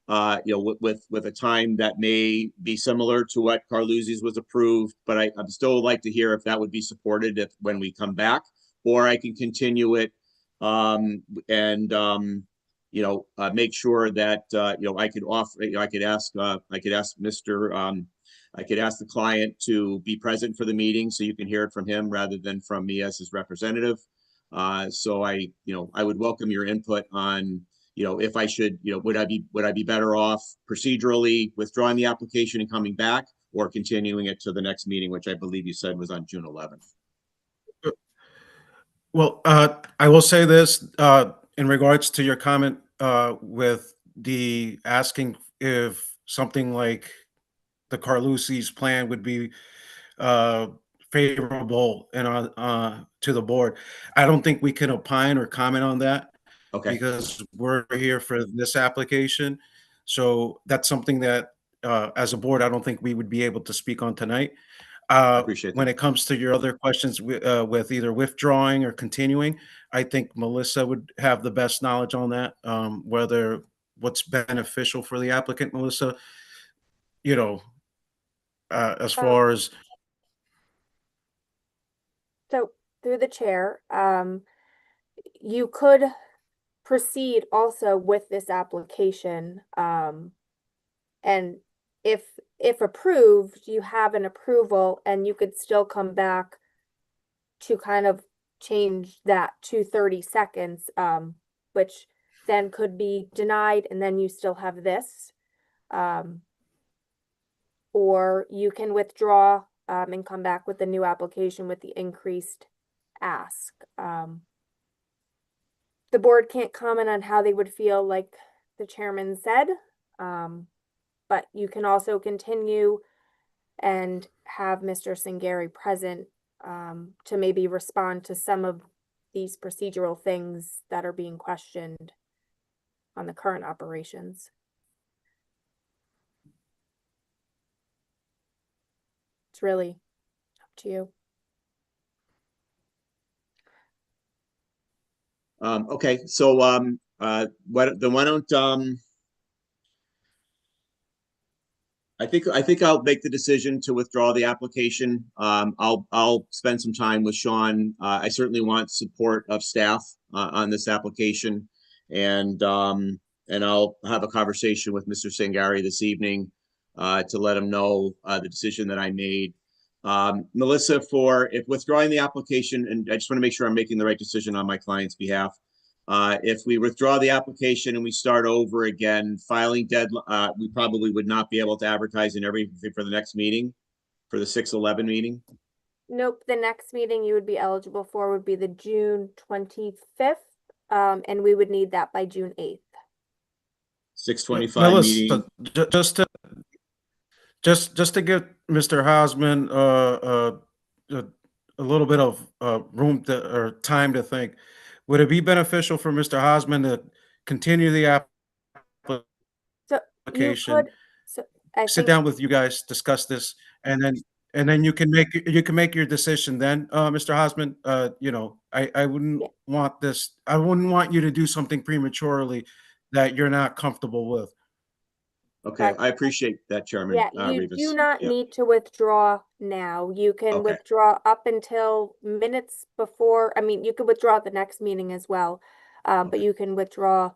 with a time that may be similar to what Carluzzi's was approved, but I'm still like to hear if that would be supported when we come back, or I can continue it, and make sure that, I could offer, I could ask the client to be present for the meeting so you can hear it from him rather than from me as his representative. So I would welcome your input on, if I should, would I be better off procedurally withdrawing the application and coming back, or continuing it to the next meeting, which I believe you said was on June 11th. Well, I will say this, in regards to your comment, with the asking if something like the Carlucci's plan would be, uh, favorable and to the board. I don't think we can opine or comment on that Okay, because we're here for this application. So that's something that, as a board, I don't think we would be able to speak on tonight. appreciate When that. it comes to your other questions with either withdrawing or continuing, I think Melissa would have the best knowledge on that, whether what's beneficial for the applicant, Melissa, you know, as far as, So through the chair, you could proceed also with this application. And if approved, you have an approval and you could still come back to kind of change that to 30 seconds, which then could be denied and then you still have this. Or you can withdraw, and come back with the new application with the increased ask. The board can't comment on how they would feel, like the chairman said. But you can also continue and have Mr. Singari present, to maybe respond to some of these procedural things that are being questioned on the current operations. It's really up to you. Okay, so why don't I think I'll make the decision to withdraw the application. I'll spend some time with Sean. I certainly want support of staff on this application, and I'll have a conversation with Mr. Sangari this evening to let him know the decision that I made. Melissa, if withdrawing the application, and I just want to make sure I'm making the right decision on my client's behalf. If we withdraw the application and we start over again, filing deadline, we probably would not be able to advertise and everything for the next meeting, for the 6/11 meeting. Nope, the next meeting you would be eligible for would be the June 25th, and we would need that by June 8th. 6/25 meeting. Melissa, just to give Mr. Hausman a little bit of room or time to think, would it be beneficial for Mr. Hausman to continue the So you application, could, so I sit think, down with you guys, discuss this, and then you can make your decision then, Mr. Hausman? I wouldn't Yeah. want this. I wouldn't want you to do something prematurely that you're not comfortable with. Okay, Right. I appreciate that, Chairman yeah, you Rivas. do not Yeah. need to withdraw now. You can Okay. withdraw up until minutes before, I mean, you could withdraw at the next meeting as well. But Okay. you can withdraw,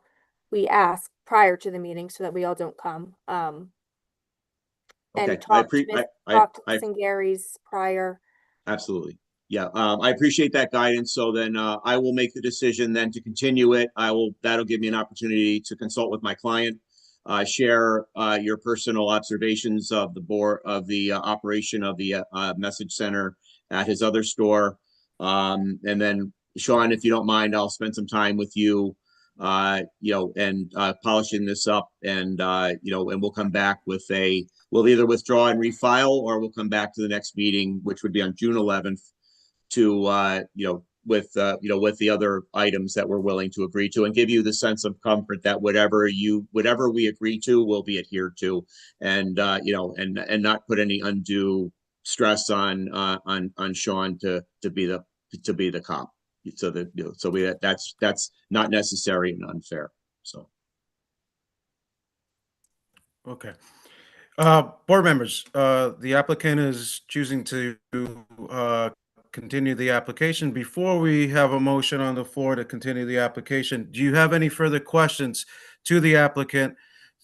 we ask prior to the meeting so that we all don't come. Okay, And talk to Singari's prior. Absolutely. Yeah, I appreciate that guidance. So then I will make the decision then to continue it. That'll give me an opportunity to consult with my client, share your personal observations of the board, of the operation of the message center at his other store. And then Sean, if you don't mind, I'll spend some time with you, and polishing this up, and and we'll come back with we'll either withdraw and refile, or we'll come back to the next meeting, which would be on June 11th, to with the other items that we're willing to agree to, and give you the sense of comfort that whatever we agree to will be adhered to, and and not put any undue stress on Sean to be the cop. So that, you know, so that's not necessary and unfair. So. Okay. Board members, the applicant is choosing to continue the application. Before we have a motion on the floor to continue the application, do you have any further questions to the applicant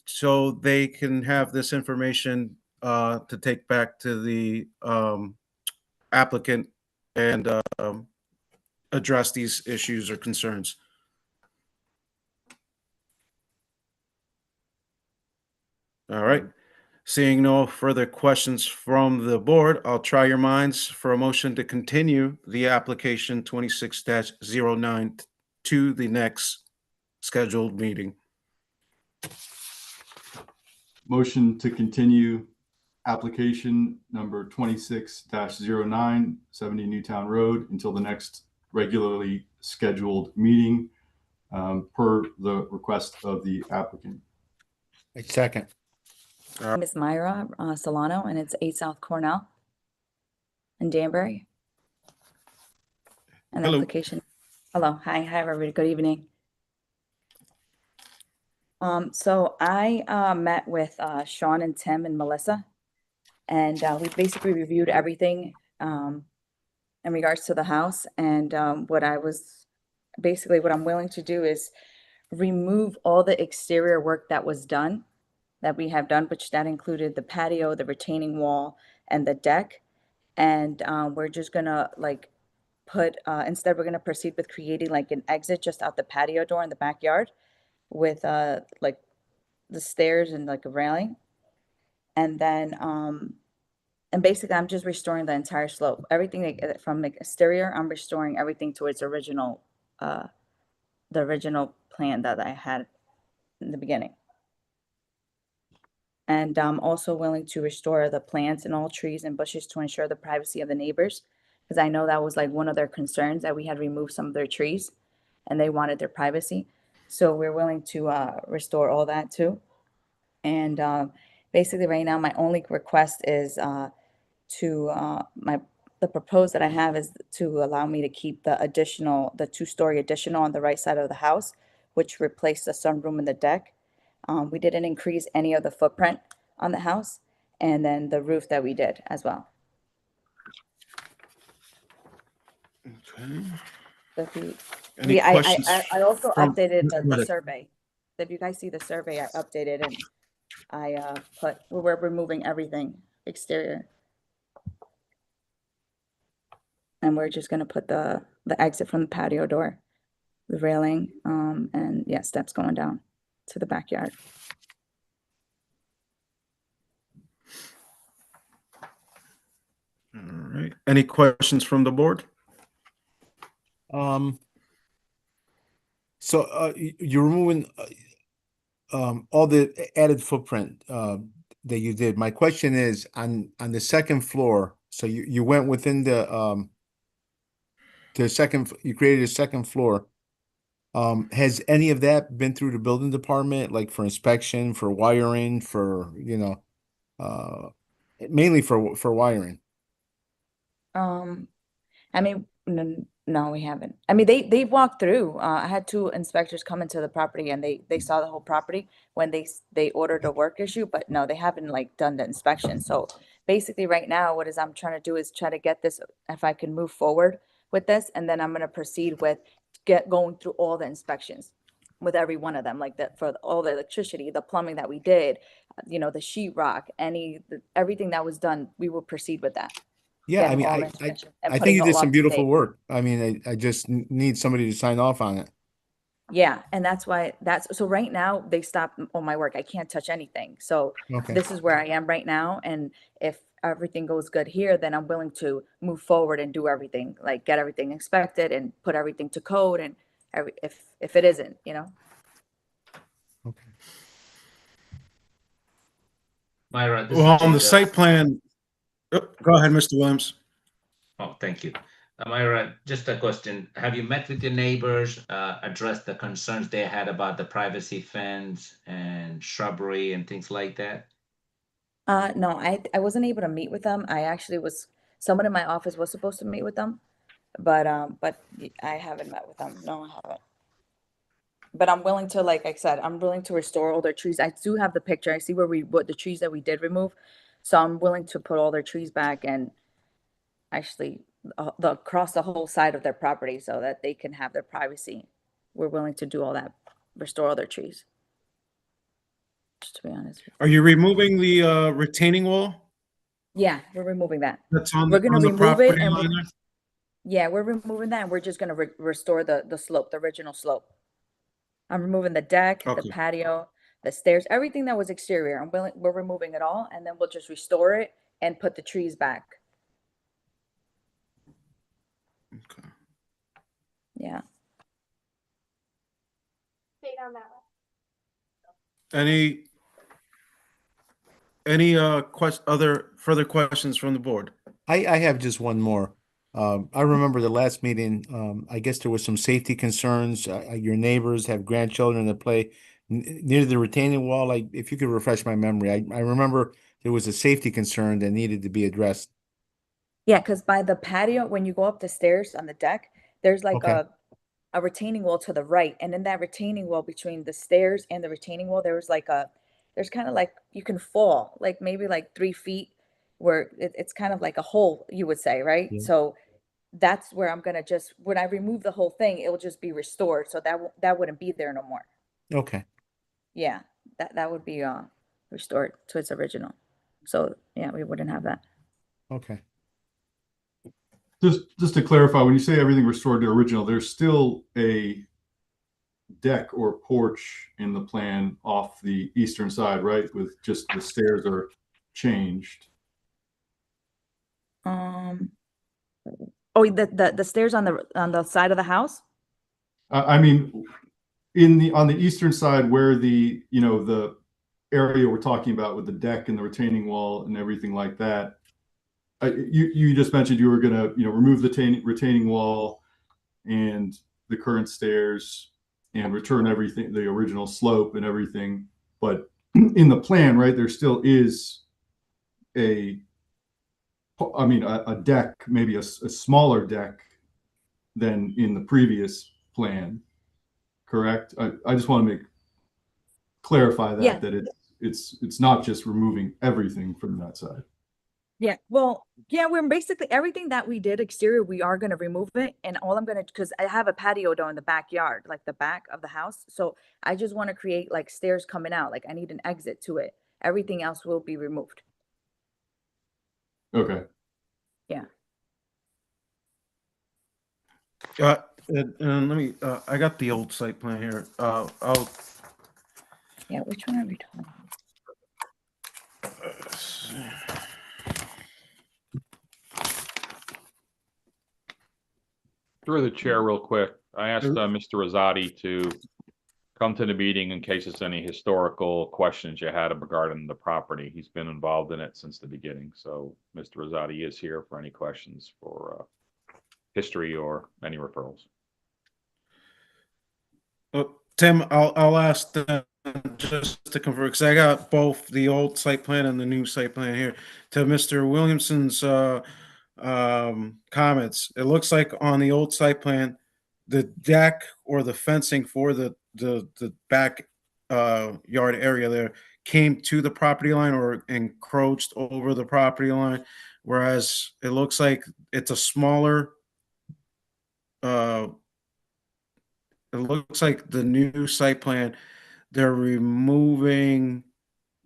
so they can have this information to take back to the applicant and address these issues or concerns? All right. Seeing no further questions from the board, I'll try your minds for a motion to continue the application 26-09 to the next scheduled meeting. Motion to continue application number 26-09, 70 Newtown Road until the next regularly scheduled meeting per the request of the applicant. A second. My name is Myra Solano, and it's 8 South Cornell in Danbury. An Hello. application. Hello. Hi, everybody. Good evening. So I met with Sean and Tim and Melissa, and we basically reviewed everything in regards to the house. And what I'm willing to do is remove all the exterior work that was done, that we have done, which that included the patio, the retaining wall, and the deck. And we're just gonna instead we're gonna proceed with creating like an exit just out the patio door in the backyard with like the stairs and like a railing. And then and basically I'm just restoring the entire slope. Everything from the exterior, I'm restoring everything to its original the original plan that I had in the beginning. And I'm also willing to restore the plants and all trees and bushes to ensure the privacy of the neighbors, because I know that was like one of their concerns, that we had removed some of their trees and they wanted their privacy. So we're willing to restore all that too. And basically right now, my only request is the proposed that I have is to allow me to keep the 2-story additional on the right side of the house, which replaced the sunroom and the deck. We didn't increase any of the footprint on the house, and then the roof that we did as well. Okay. I questions also from- updated the survey. If you guys see the survey, I updated and I put, we're removing everything exterior. And we're just gonna put the exit from the patio door, the railing, and yeah, steps going down to the backyard. All right. Any questions from the board? So you're removing all the added footprint that you did. My question is on the second floor. So you went within the second. You created a second floor. Has any of that been through the building department, like for inspection, for wiring, for mainly for wiring? I mean, no, we haven't. I mean, they walked through. I had 2 inspectors come into the property and they saw the whole property when they ordered a work issue, but no, they haven't like done the inspection. So basically right now, I'm trying to do is try to get this, if I can move forward with this, and then I'm going to proceed with going through all the inspections with every one of them, like that for all the electricity, the plumbing that we did, the sheetrock, everything that was done, we will proceed with that. Yeah, I mean, I think you did some beautiful work. I mean, I just need somebody to sign off on it. Yeah, and that's why so right now they stopped all my work. I can't touch anything. So Okay. this is where I am right now. And if everything goes good here, then I'm willing to move forward and do everything, like get everything inspected and put everything to code. And if it isn't, Okay. Myra, this Well, is on the Jake. site plan, oh, go ahead, Mr. Williams. Oh, thank you. Myra, just a question. Have you met with your neighbors, addressed the concerns they had about the privacy fence and shrubbery and things like that? No, I wasn't able to meet with them. I actually was, someone in my office was supposed to meet with them, but I haven't met with them. No, I haven't. But I'm willing to, like I said, I'm willing to restore all their trees. I do have the picture. I see what the trees that we did remove. So I'm willing to put all their trees back and actually across the whole side of their property so that they can have their privacy. We're willing to do all that, restore all their trees. Just to be honest with Are you removing the retaining wall you. Yeah, we're removing that. that's We're gonna on the remove it property and line there? yeah, we're removing that and we're just gonna restore the slope, the original slope. I'm removing the deck, the Okay. patio, the stairs, everything that was exterior. We're removing it all and then we'll just restore it and put the trees back. Okay. Yeah. Stay down that way. Any other further questions from the board? I have just one more. I remember the last meeting, I guess there was some safety concerns. Your neighbors have grandchildren that play near the retaining wall. Like, if you could refresh my memory, I remember there was a safety concern that needed to be addressed. Yeah, because by the patio, when you go up the stairs on the deck, there's like Okay. a retaining wall to the right. And in that retaining wall between the stairs and the retaining wall, there was like there's kind of like you can fall, like maybe like 3 feet where it's kind of like a hole, you would say, right? Yeah. So that's where I'm gonna when I remove the whole thing, it will just be restored. So that wouldn't be there no more. Okay. Yeah, that would be restored to its original. So yeah, we wouldn't have that. Okay. Just to clarify, when you say everything restored to original, there's still a deck or porch in the plan off the eastern side, right? With just the stairs are changed. Oh, the stairs on the side of the house? I mean, on the eastern side where the area we're talking about with the deck and the retaining wall and everything like that. You just mentioned you were gonna remove the retaining wall and the current stairs and return everything, the original slope and everything. But in the plan, right, there still is a deck, maybe a smaller deck than in the previous plan, correct? I just want to clarify that Yeah. it's not just removing everything from that side. Yeah, well, yeah, we're basically everything that we did exterior, we are gonna remove it. And all I'm gonna, because I have a patio door in the backyard, like the back of the house. So I just want to create like stairs coming out. Like I need an exit to it. Everything else will be removed. Okay. Yeah. And let me, I got the old site plan here. I'll. Yeah, which one are we talking about? Through the chair real quick, I asked Mr. Rosati to come to the meeting in case there's any historical questions you had regarding the property. He's been involved in it since the beginning. So Mr. Rosati is here for any questions for history or any referrals. Tim, I'll ask them just to confirm, because I got both the old site plan and the new site plan here. To Mr. Williamson's comments, it looks like on the old site plan, the deck or the fencing for the back yard area there came to the property line or encroached over the property line, whereas it looks like it's a smaller it looks like the new site plan, they're removing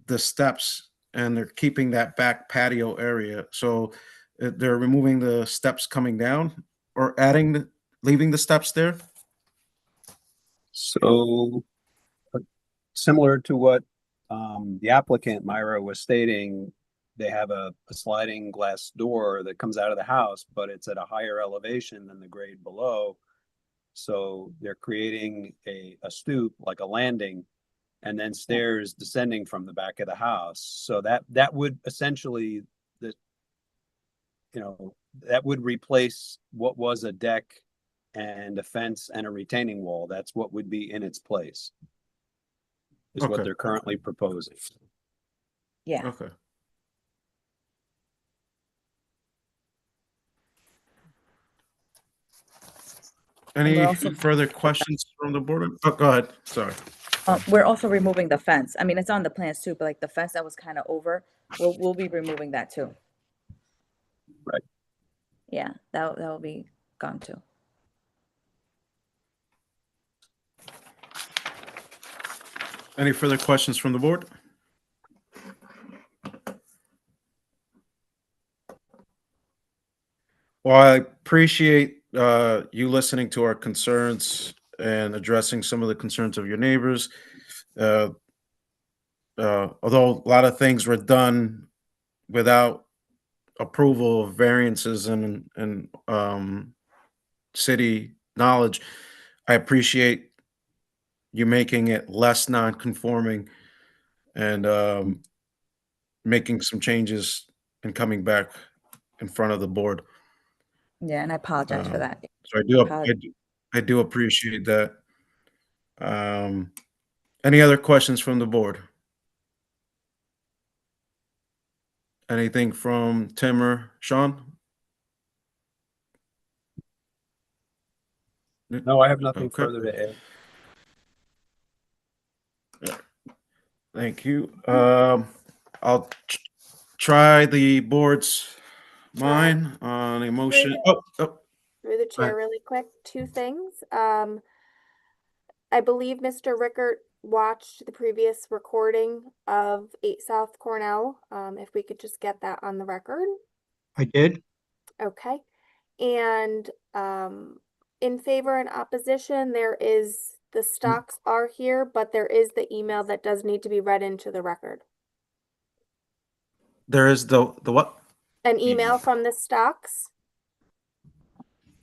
the steps and they're keeping that back patio area. So they're removing the steps coming down or leaving the steps there. So similar to what the applicant Myra was stating, they have a sliding glass door that comes out of the house, but it's at a higher elevation than the grade below. So they're creating a stoop, like a landing, and then stairs descending from the back of the house. So that would essentially, that would replace what was a deck and a fence and a retaining wall. That's what would be in its place, is what Okay. they're currently proposing. Yeah. Okay. Any also- further questions from the board? Oh, go ahead. Sorry. We're also removing the fence. I mean, it's on the plans too, but like the fence that was kind of over, we'll be removing that too. Right. Yeah, that will be gone too. Any further questions from the board? Well, I appreciate you listening to our concerns and addressing some of the concerns of your neighbors. Although a lot of things were done without approval of variances and city knowledge, I appreciate you making it less non-conforming and making some changes and coming back in front of the board. Yeah, and I apologize for that. So Apologize. I do appreciate that. Any other questions from the board? Anything from Tim or Sean? No, I have nothing Okay. further to add. Thank you. I'll try the board's mind on a motion. Oh, Through the chair, really quick, two things. I believe Mr. Rickert watched the previous recording of 8 South Cornell. If we could just get that on the record. I did. Okay. And in favor and opposition, the stocks are here, but there is the email that does need to be read into the record. there is the what? An email from the stocks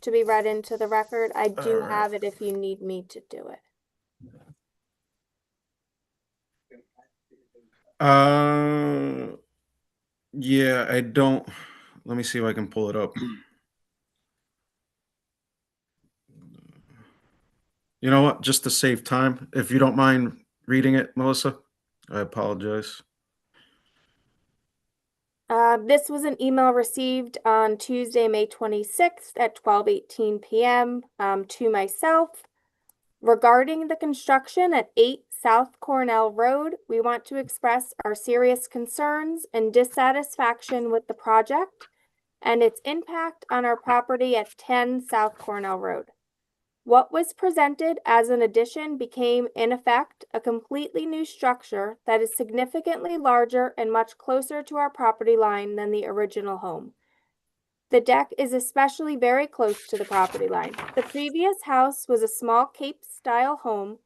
to be read into the record. I do Alright. have it if you need me to do it. Yeah, I don't. Let me see if I can pull it up. You know what? Just to save time, if you don't mind reading it, Melissa, I apologize. This was an email received on Tuesday, May 26th at 12:18 p.m. To myself. Regarding the construction at 8 South Cornell Road, we want to express our serious concerns and dissatisfaction with the project and its impact on our property at 10 South Cornell Road. What was presented as an addition became, in effect, a completely new structure that is significantly larger and much closer to our property line than the original home. The deck is especially very close to the property line. The previous house was a small Cape-style home,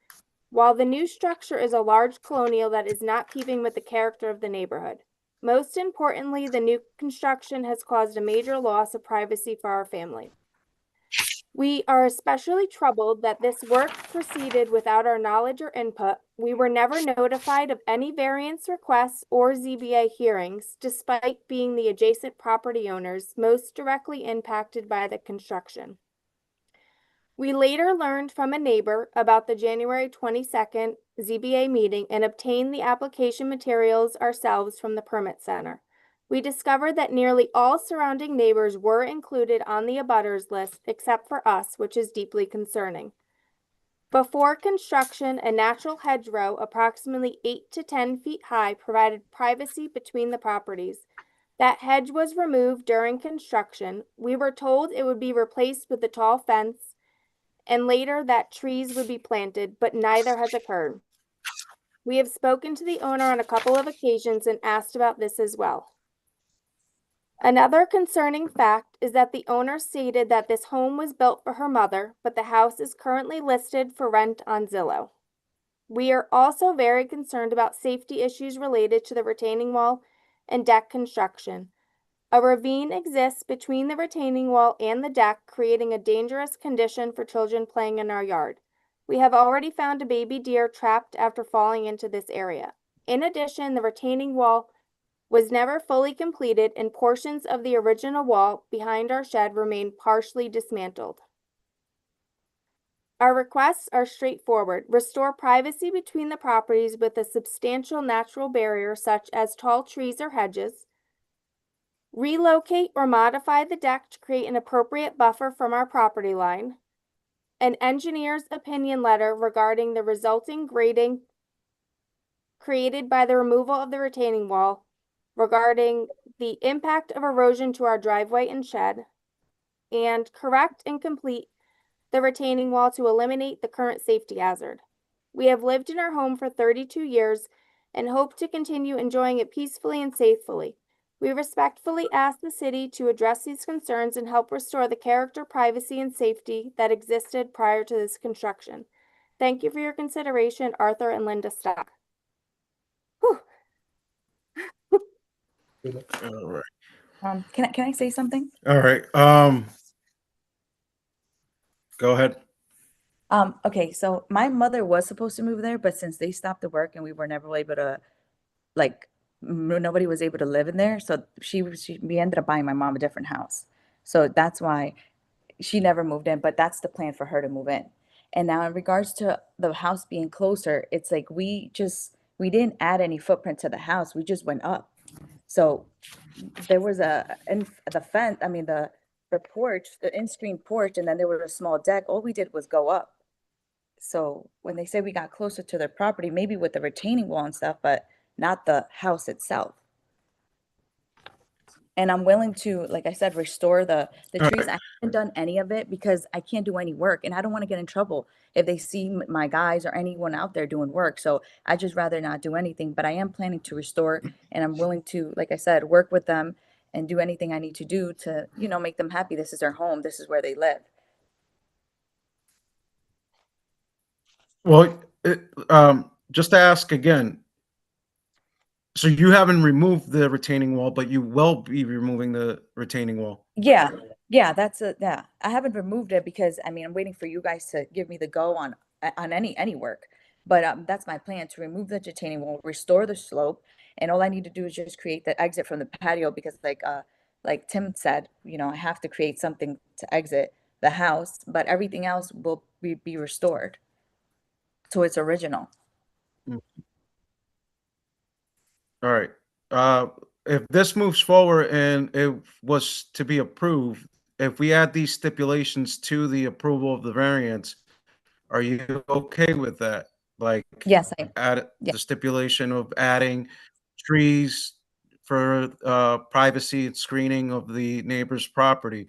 while the new structure is a large colonial that is not keeping with the character of the neighborhood. Most importantly, the new construction has caused a major loss of privacy for our family. We are especially troubled that this work proceeded without our knowledge or input. We were never notified of any variance requests or ZBA hearings, despite being the adjacent property owners most directly impacted by the construction. We later learned from a neighbor about the January 22nd ZBA meeting and obtained the application materials ourselves from the permit center. We discovered that nearly all surrounding neighbors were included on the abutters list except for us, which is deeply concerning. Before construction, a natural hedgerow approximately 8 to 10 feet high provided privacy between the properties. That hedge was removed during construction. We were told it would be replaced with a tall fence, and later that trees would be planted, but neither has occurred. We have spoken to the owner on a couple of occasions and asked about this as well. Another concerning fact is that the owner stated that this home was built for her mother, but the house is currently listed for rent on Zillow. We are also very concerned about safety issues related to the retaining wall and deck construction. A ravine exists between the retaining wall and the deck, creating a dangerous condition for children playing in our yard. We have already found a baby deer trapped after falling into this area. In addition, the retaining wall was never fully completed and portions of the original wall behind our shed remain partially dismantled. Our requests are straightforward. Restore privacy between the properties with a substantial natural barrier such as tall trees or hedges. Relocate or modify the deck to create an appropriate buffer from our property line. an engineer's opinion letter regarding the resulting grading created by the removal of the retaining wall, regarding the impact of erosion to our driveway and shed, and correct and complete the retaining wall to eliminate the current safety hazard. We have lived in our home for 32 years and hope to continue enjoying it peacefully and safely. We respectfully ask the city to address these concerns and help restore the character, privacy, and safety that existed prior to this construction. Thank you for your consideration, Arthur and Linda Stock. Whew. All right. Can I say something? All right. Go ahead. Okay, so my mother was supposed to move there, but since they stopped the work and we were never able to, like, nobody was able to live in there, so we ended up buying my mom a different house. So that's why she never moved in, but that's the plan for her to move in. And now in regards to the house being closer, it's like we didn't add any footprint to the house. We just went up. So there was the fence, I mean the porch, the in-screen porch, and then there was a small deck. All we did was go up. So when they say we got closer to their property, maybe with the retaining wall and stuff, but not the house itself. And I'm willing to, like I said, restore the trees. I haven't done any of it because I can't do any work and I don't want to get in trouble if they see my guys or anyone out there doing work. So I just rather not do anything, but I am planning to restore and I'm willing to, like I said, work with them and do anything I need to do to, make them happy. This is their home. This is where they live. Well, just to ask again. So you haven't removed the retaining wall, but you will be removing the retaining wall. Yeah, yeah. I haven't removed it because I'm waiting for you guys to give me the go on any work. But that's my plan, to remove the retaining wall, restore the slope, and all I need to do is just create the exit from the patio because like Tim said, I have to create something to exit the house, but everything else will be restored to its original. All right. If this moves forward and it was to be approved, if we add these stipulations to the approval of the variance, are you okay with that? Like, Yes, add the stipulation of adding trees for privacy and screening of the neighbor's property,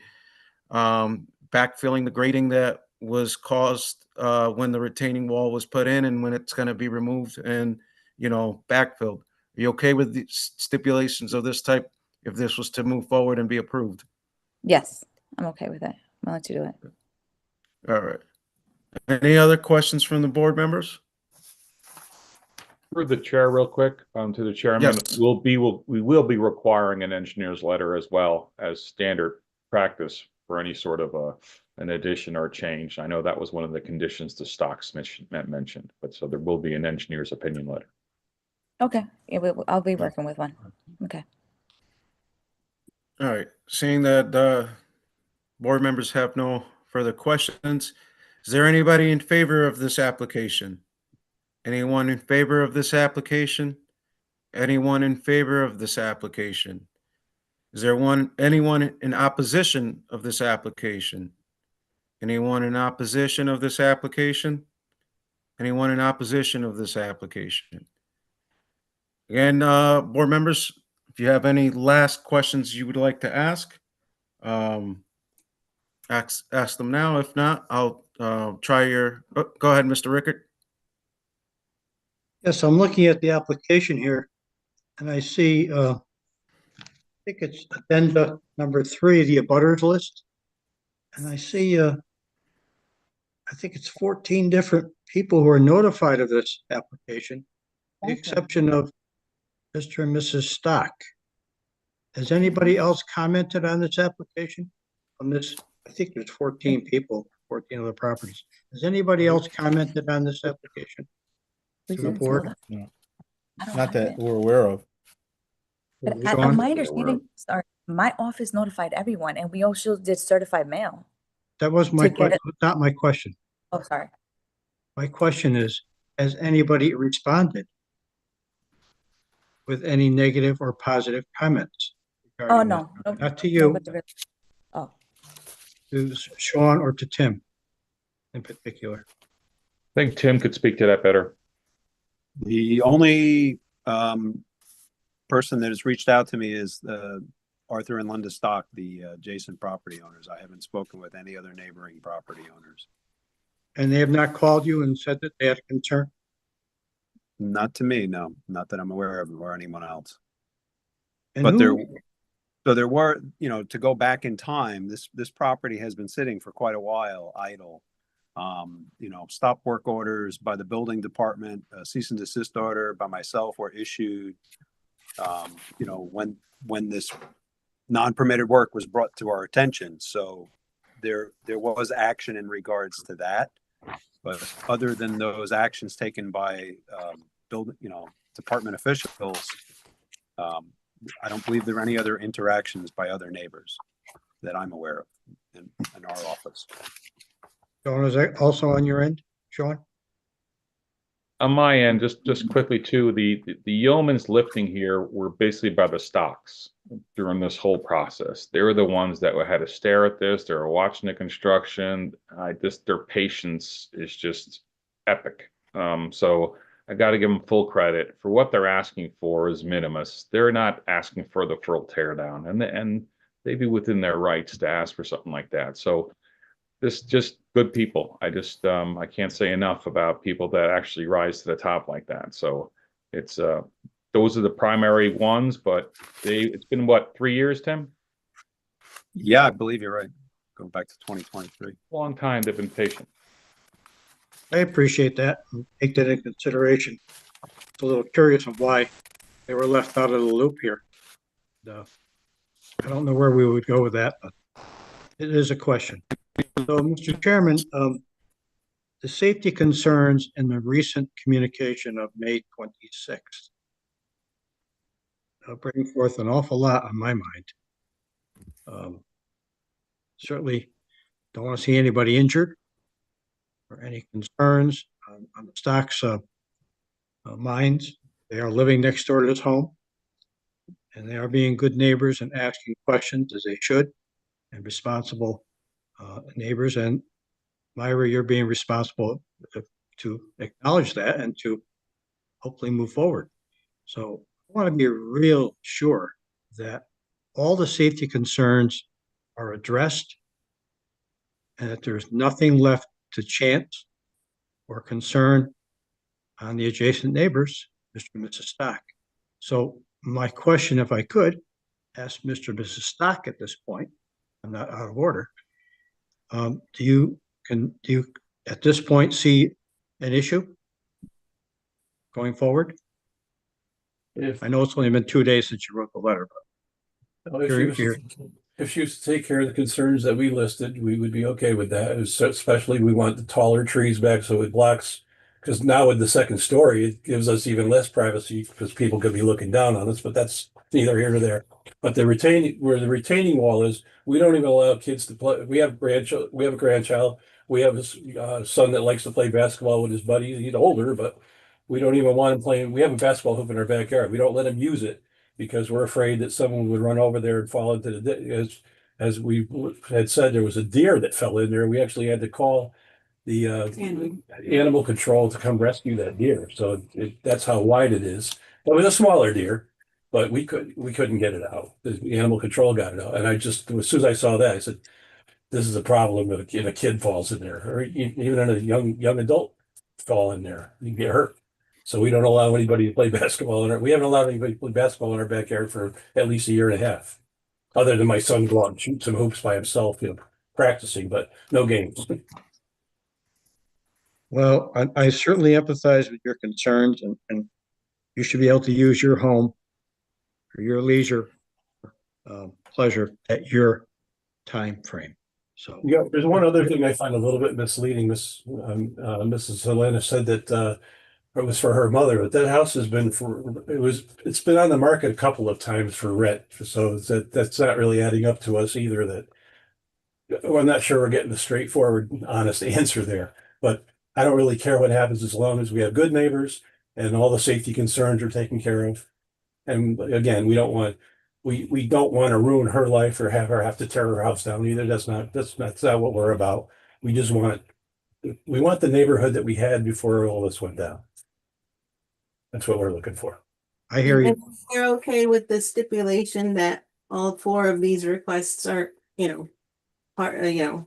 backfilling the grading that was caused when the retaining wall was put in and when it's going to be removed and, backfilled. Are you okay with the stipulations of this type if this was to move forward and be approved? Yes, I'm okay with it. I'll let you do it. All right. Any other questions from the board members? Through the chair real quick, to the chairman, Yes. we will be requiring an engineer's letter as well as standard practice for any sort of an addition or change. I know that was one of the conditions the Stocks mentioned, but so there will be an engineer's opinion letter. Okay, yeah, I'll be working with one. Okay. All right. Seeing that board members have no further questions, is there anybody in favor of this application? Anyone in favor of this application? Anyone in favor of this application? Is there anyone in opposition of this application? Anyone in opposition of this application? Anyone in opposition of this application? Again, board members, if you have any last questions you would like to ask, ask them now. If not, I'll try your. Oh, go ahead, Mr. Rickert. Yes, I'm looking at the application here and I see, I think it's addenda number 3, the abutters list. And I see, I think it's 14 different people who are notified of this application, with the exception of Mr. and Mrs. Stock. Has anybody else commented on this application? On this, I think there's 14 people, 14 other properties. Has anybody else commented on this application? To the board? No. Not that we're aware of. But Sean? my understanding, sorry, my office notified everyone and we also did certified mail. That was my To get question, it- not my question. Oh, sorry. My question is, has anybody responded with any negative or positive comments? Oh, regarding no. this? Not to you, Oh, to Sean or to Tim. in particular? I think Tim could speak to that better. The only person that has reached out to me is Arthur and Linda Stock, the adjacent property owners. I haven't spoken with any other neighboring property owners. And they have not called you and said that they had a concern? Not to me, no, not that I'm aware of, or anyone else. And But who, there were, you know, to go back in time, this property has been sitting for quite a while, idle. You know, stop work orders by the building department, a cease and desist order by myself were issued. You know, when this non-permitted work was brought to our attention. So there was action in regards to that. But other than those actions taken by department officials, I don't believe there are any other interactions by other neighbors that I'm aware of in our office. Sean, is that also on your end, Sean? On my end, just quickly too, the yeoman's lifting here were basically by the stocks during this whole process. They were the ones that had to stare at this. They were watching the construction. Their patience is just epic. So I got to give them full credit for what they're asking for is minimus. They're not asking for the full tear down, and they'd be within their rights to ask for something like that. So this just good people. I can't say enough about people that actually rise to the top like that. So it's those are the primary ones, but it's been what, 3 years, Tim? Yeah, I believe you're right. Go back to 2023. Long time they've been patient. I appreciate that and take that into consideration. It's a little curious of why they were left out of the loop here. I don't know where we would go with that, but it is a question. So, Mr. Chairman, the safety concerns in the recent communication of May 26th bring forth an awful lot on my mind. Certainly don't want to see anybody injured or any concerns on the Stocks' minds. They are living next door to this home, and they are being good neighbors and asking questions as they should, and responsible neighbors. And Myra, you're being responsible to acknowledge that and to hopefully move forward. So I want to be real sure that all the safety concerns are addressed and that there's nothing left to chance or concern on the adjacent neighbors, Mr. and Mrs. Stock. So my question, if I could, ask Mr. and Mrs. Stock at this point, I'm not out of order. Do you at this point see an issue going forward? I know it's only been 2 days since you wrote the letter, but if she was to take care of the concerns that we listed, we would be okay with that. Especially we want the taller trees back so it blocks, because now with the second story, it gives us even less privacy because people could be looking down on us, but that's neither here nor there. But where the retaining wall is, we don't even allow kids to play. We have a grandchild. We have a son that likes to play basketball with his buddies. He's older, but we don't even want him playing. We have a basketball hoop in our backyard. We don't let him use it because we're afraid that someone would run over there and fall into as we had said, there was a deer that fell in there. We actually had to call the animal control to come rescue that deer. So that's how wide it is. It was a smaller deer, but we couldn't get it out. The animal control got it out. And as soon as I saw that, I said, this is a problem if a kid falls in there, or even a young adult fall in there, you can get hurt. So we don't allow anybody to play basketball we haven't allowed anybody to play basketball in our backyard for at least a year and a half. Other than my son go out and shoot some hoops by himself, practicing, but no games. well, I certainly empathize with your concerns, and you should be able to use your home for your leisure pleasure at your time frame. So yeah, there's one other thing I find a little bit misleading. Mrs. Helena said that it was for her mother, but that house has been it's been on the market a couple of times for rent. So that's not really adding up to us either. I'm not sure we're getting a straightforward, honest answer there, but I don't really care what happens as long as we have good neighbors and all the safety concerns are taken care of. And again, we don't want to ruin her life or have her have to tear her house down either. That's not what we're about. We just want we want the neighborhood that we had before all this went down. That's what we're looking for. I hear you. They're okay with the stipulation that all four of these requests are, part, And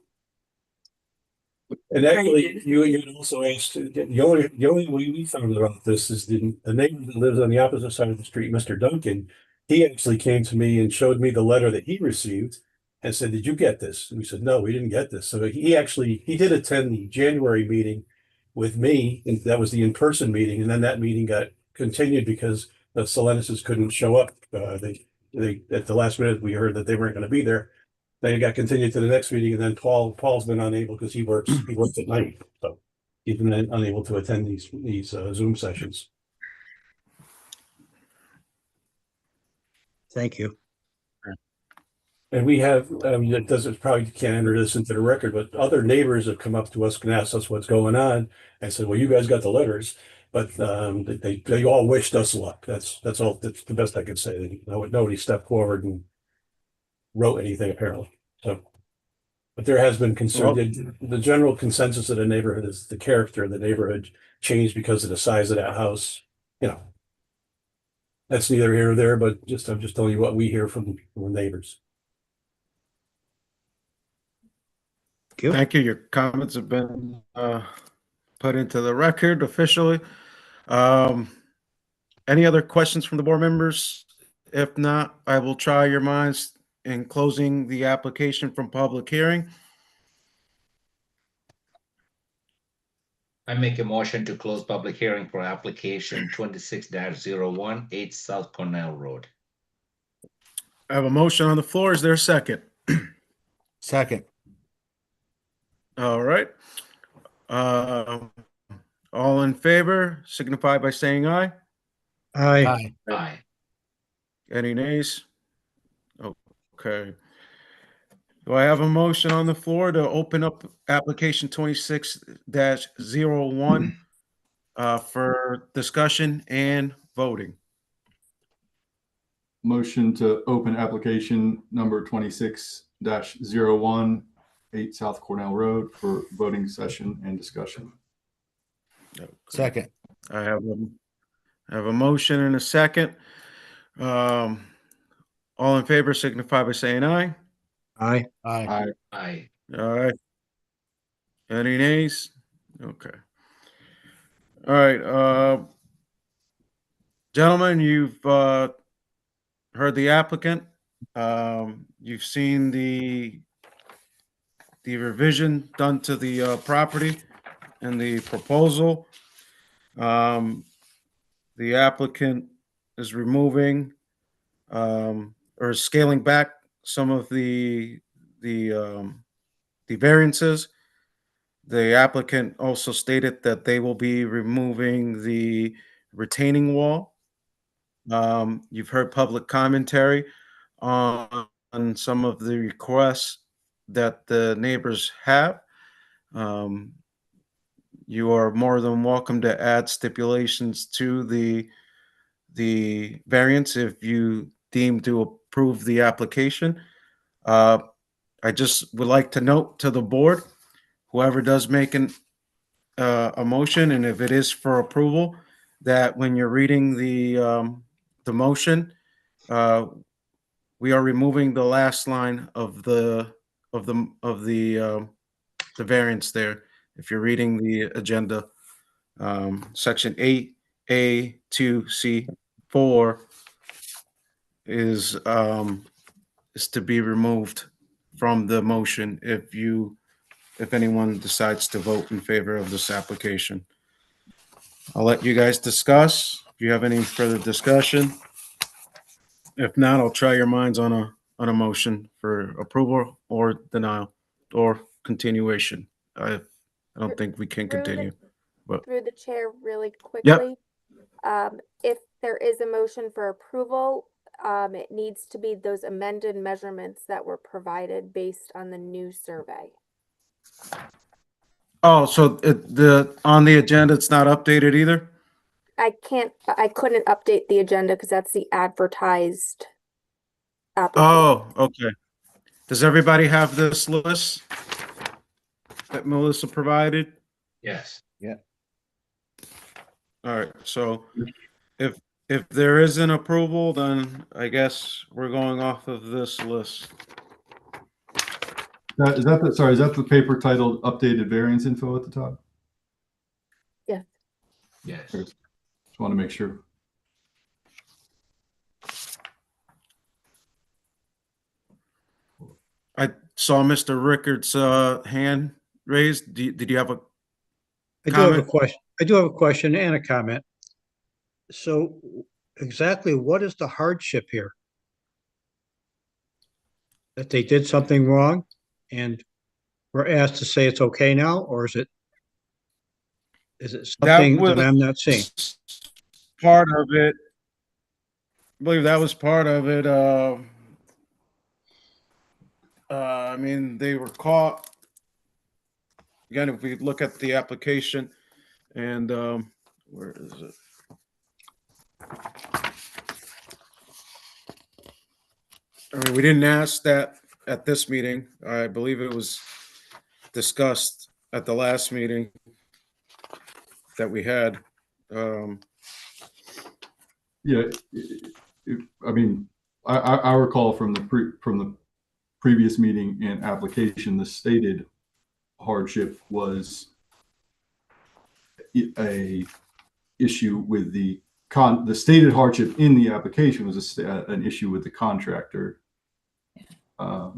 actually, you had also asked, the only way we found about this is the neighbor that lives on the opposite side of the street, Mr. Duncan. He actually came to me and showed me the letter that he received and said, "Did you get this?" And we said, "No, we didn't get this." So he did attend the January meeting with me, and that was the in-person meeting. And then that meeting got continued because the Solenises couldn't show up. They at the last minute, we heard that they weren't going to be there. Then it got continued to the next meeting, and then Paul's been unable because he works at night, so he's been unable to attend these Zoom sessions. Thank you. And we have, it doesn't, probably can't enter this into the record, but other neighbors have come up to us and asked us what's going on and said, "Well, you guys got the letters," but they all wished us luck. That's all. That's the best I could say. Nobody stepped forward and wrote anything apparently. So. But there has been concern. The general consensus of the neighborhood is the character of the neighborhood changed because of the size of that house. That's neither here nor there, but I'm just telling you what we hear from the neighbors. Thank you. Your comments have been put into the record officially. Any other questions from the board members? If not, I will try your minds in closing the application from public hearing. I make a motion to close public hearing for application 26-01, 8 South Cornell Road. I have a motion on the floor. Is there a second? Second. All right. All in favor, signify by saying aye. Aye. Aye. Any nays? Okay. Do I have a motion on the floor to open up application 26-01 for discussion and voting? Motion to open application number 26-01, 8 South Cornell Road for voting session and discussion. Okay. Second. I have a motion and a second. All in favor signify by saying aye. Aye. Aye. Aye. All right. Any nays? Okay. All right. Gentlemen, you've heard the applicant. You've seen the revision done to the property and the proposal. The applicant is removing or scaling back some of the variances. The applicant also stated that they will be removing the retaining wall. You've heard public commentary on some of the requests that the neighbors have. You are more than welcome to add stipulations to the variance if you deem to approve the application. I just would like to note to the board, whoever does make a motion, and if it is for approval, that when you're reading the motion, we are removing the last line of the variance there. If you're reading the agenda, section 8A2C4 is to be removed from the motion if anyone decides to vote in favor of this application. I'll let you guys discuss. If you have any further discussion. If not, I'll try your minds on a motion for approval or denial or continuation. I don't think we can continue. But Through the chair really quickly. If there is a motion for approval, it needs to be those amended measurements that were provided based on the new survey. oh, so on the agenda, it's not updated either? I couldn't update the agenda because that's the advertised application. Oh, okay. Does everybody have this list that Melissa provided? Yes. All right, so if there is an approval, then I guess we're going off of this list. Is that the paper titled updated variance info at the top? Yes. Yes. Just want to make sure. I saw Mr. Rickard's hand raised. Did you have a I do have a comment? question. I do have a question and a comment. So exactly what is the hardship here? That they did something wrong and we're asked to say it's okay now, or is it That something was that I'm not seeing? part of it. I believe that was part of it. I mean, they were caught. Again, if we look at the application and where is it? I mean, we didn't ask that at this meeting. I believe it was discussed at the last meeting that we had. Yeah, I mean, I recall from the previous meeting and application, the stated hardship was a issue with the stated hardship in the application was an issue with the contractor. I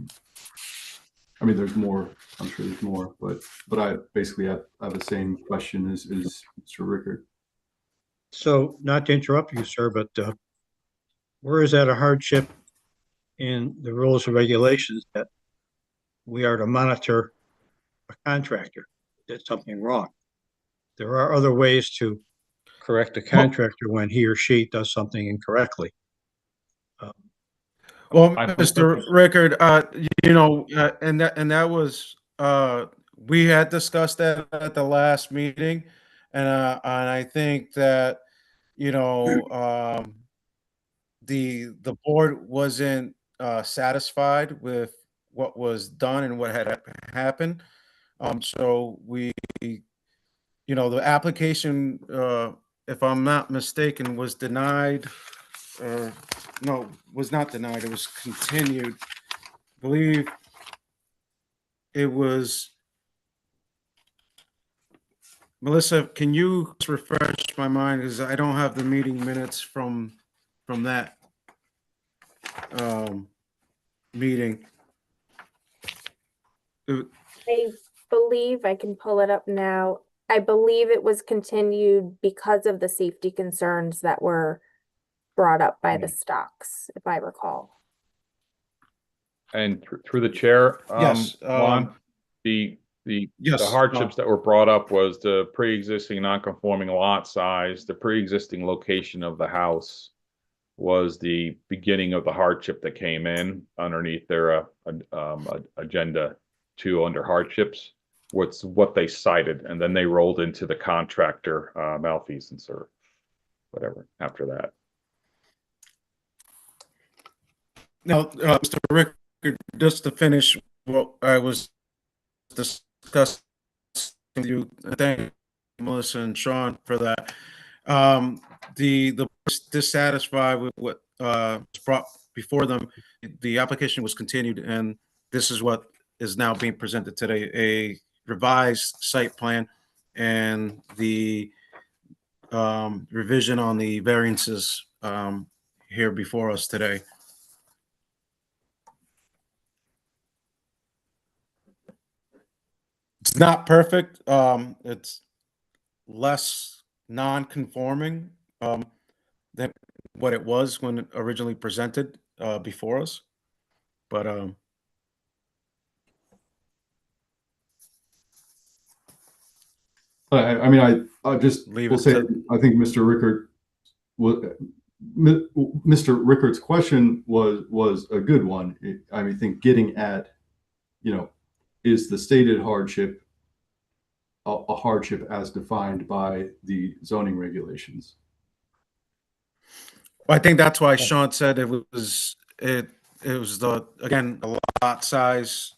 mean, there's more. I'm sure there's more, but I basically have the same question as Mr. Rickard. So not to interrupt you, sir, but where is that a hardship in the rules and regulations that we are to monitor a contractor that did something wrong? There are other ways to correct a contractor when he or she does something incorrectly. Well, I Mr. Rickard, and that was we had discussed that at the last meeting, and I think that the board wasn't satisfied with what was done and what had happened. So the application, if I'm not mistaken, was denied. No, was not denied. It was continued. I believe it was. Melissa, can you refresh my mind because I don't have the meeting minutes from that meeting. I believe I can pull it up now. I believe it was continued because of the safety concerns that were brought up by the stocks, if I recall. And through the chair, Yes, Lon, the yes, hardships that were brought up was the pre-existing non-conforming lot size, the pre-existing location of the house was the beginning of the hardship that came in underneath their agenda 2 under hardships. What's what they cited, and then they rolled into the contractor malfeasance or whatever after that. Now, Mr. Rickard, just to finish what I was discussing with you, thank Melissa and Sean for that. The dissatisfied with what was brought before them, the application was continued, and this is what is now being presented today: a revised site plan and the revision on the variances here before us today. It's not perfect. It's less non-conforming than what it was when it originally presented before us. But I mean, I just Leave will it say, to- I think Mr. Rickard's question was a good one. I mean, I think getting at, is the stated hardship a hardship as defined by the zoning regulations? I think that's why Sean said it was the lot size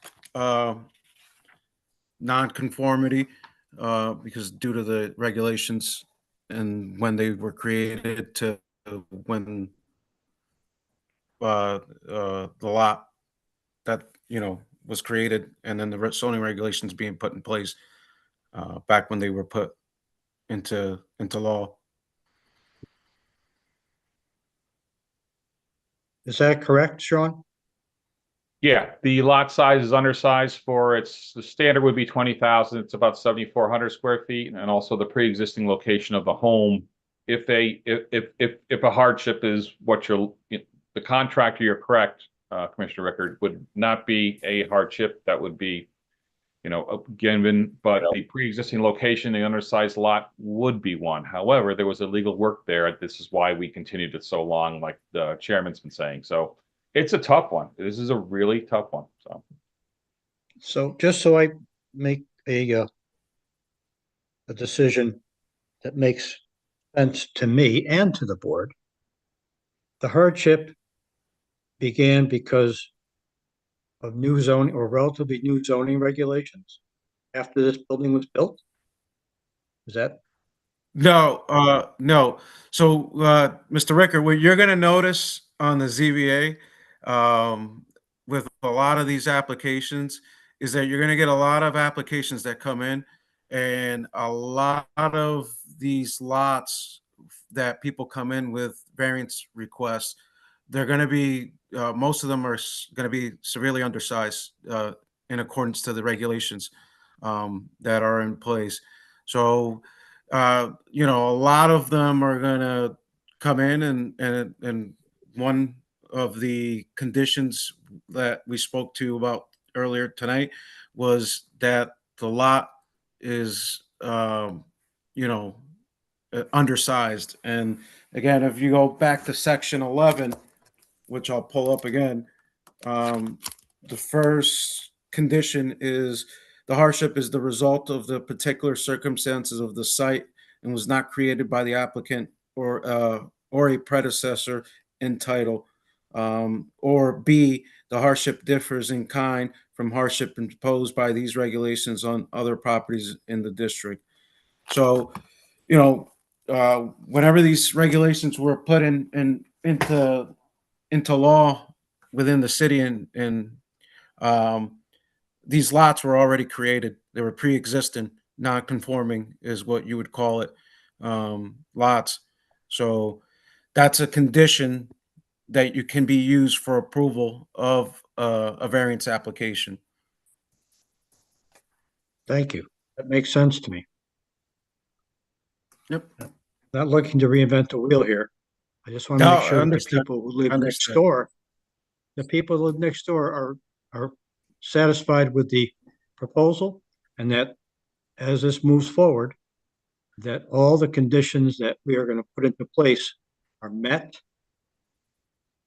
non-conformity. because due to the regulations and when they were created to when the lot that, was created, and then the zoning regulations being put in place back when they were put into law. Is that correct, Sean? Yeah, the lot size is undersized the standard would be 20,000. It's about 7,400 square feet. And also the pre-existing location of the home. If a hardship is the contractor, you're correct, Commissioner Rickard, would not be a hardship. That would be, given, but the pre-existing location, the undersized lot would be one. However, there was illegal work there. This is why we continued it so long, like the chairman's been saying. So it's a tough one. This is a really tough one. So just so I make a decision that makes sense to me and to the board, the hardship began because of new zoning or relatively new zoning regulations after this building was built? Is that? No. So, Mr. Ricker, what you're going to notice on the ZBA with a lot of these applications is that you're going to get a lot of applications that come in, and a lot of these lots that people come in with variance requests, they're going to be, most of them are going to be severely undersized in accordance to the regulations that are in place. So, a lot of them are going to come in, and one of the conditions that we spoke to about earlier tonight was that the lot is, undersized. And again, if you go back to section 11, which I'll pull up again, the first condition is the hardship is the result of the particular circumstances of the site and was not created by the applicant or a predecessor in title. Or B, the hardship differs in kind from hardship imposed by these regulations on other properties in the district. So, whenever these regulations were put into law within the city, and these lots were already created. They were pre-existing, non-conforming is what you would call it, lots. So that's a condition that you can be used for approval of a variance application. Thank you. That makes sense to me. Yep. Not looking to reinvent the wheel here. I just want to make sure that the people who live next door, the people who live next door are satisfied with the proposal, and that as this moves forward, that all the conditions that we are going to put into place are met.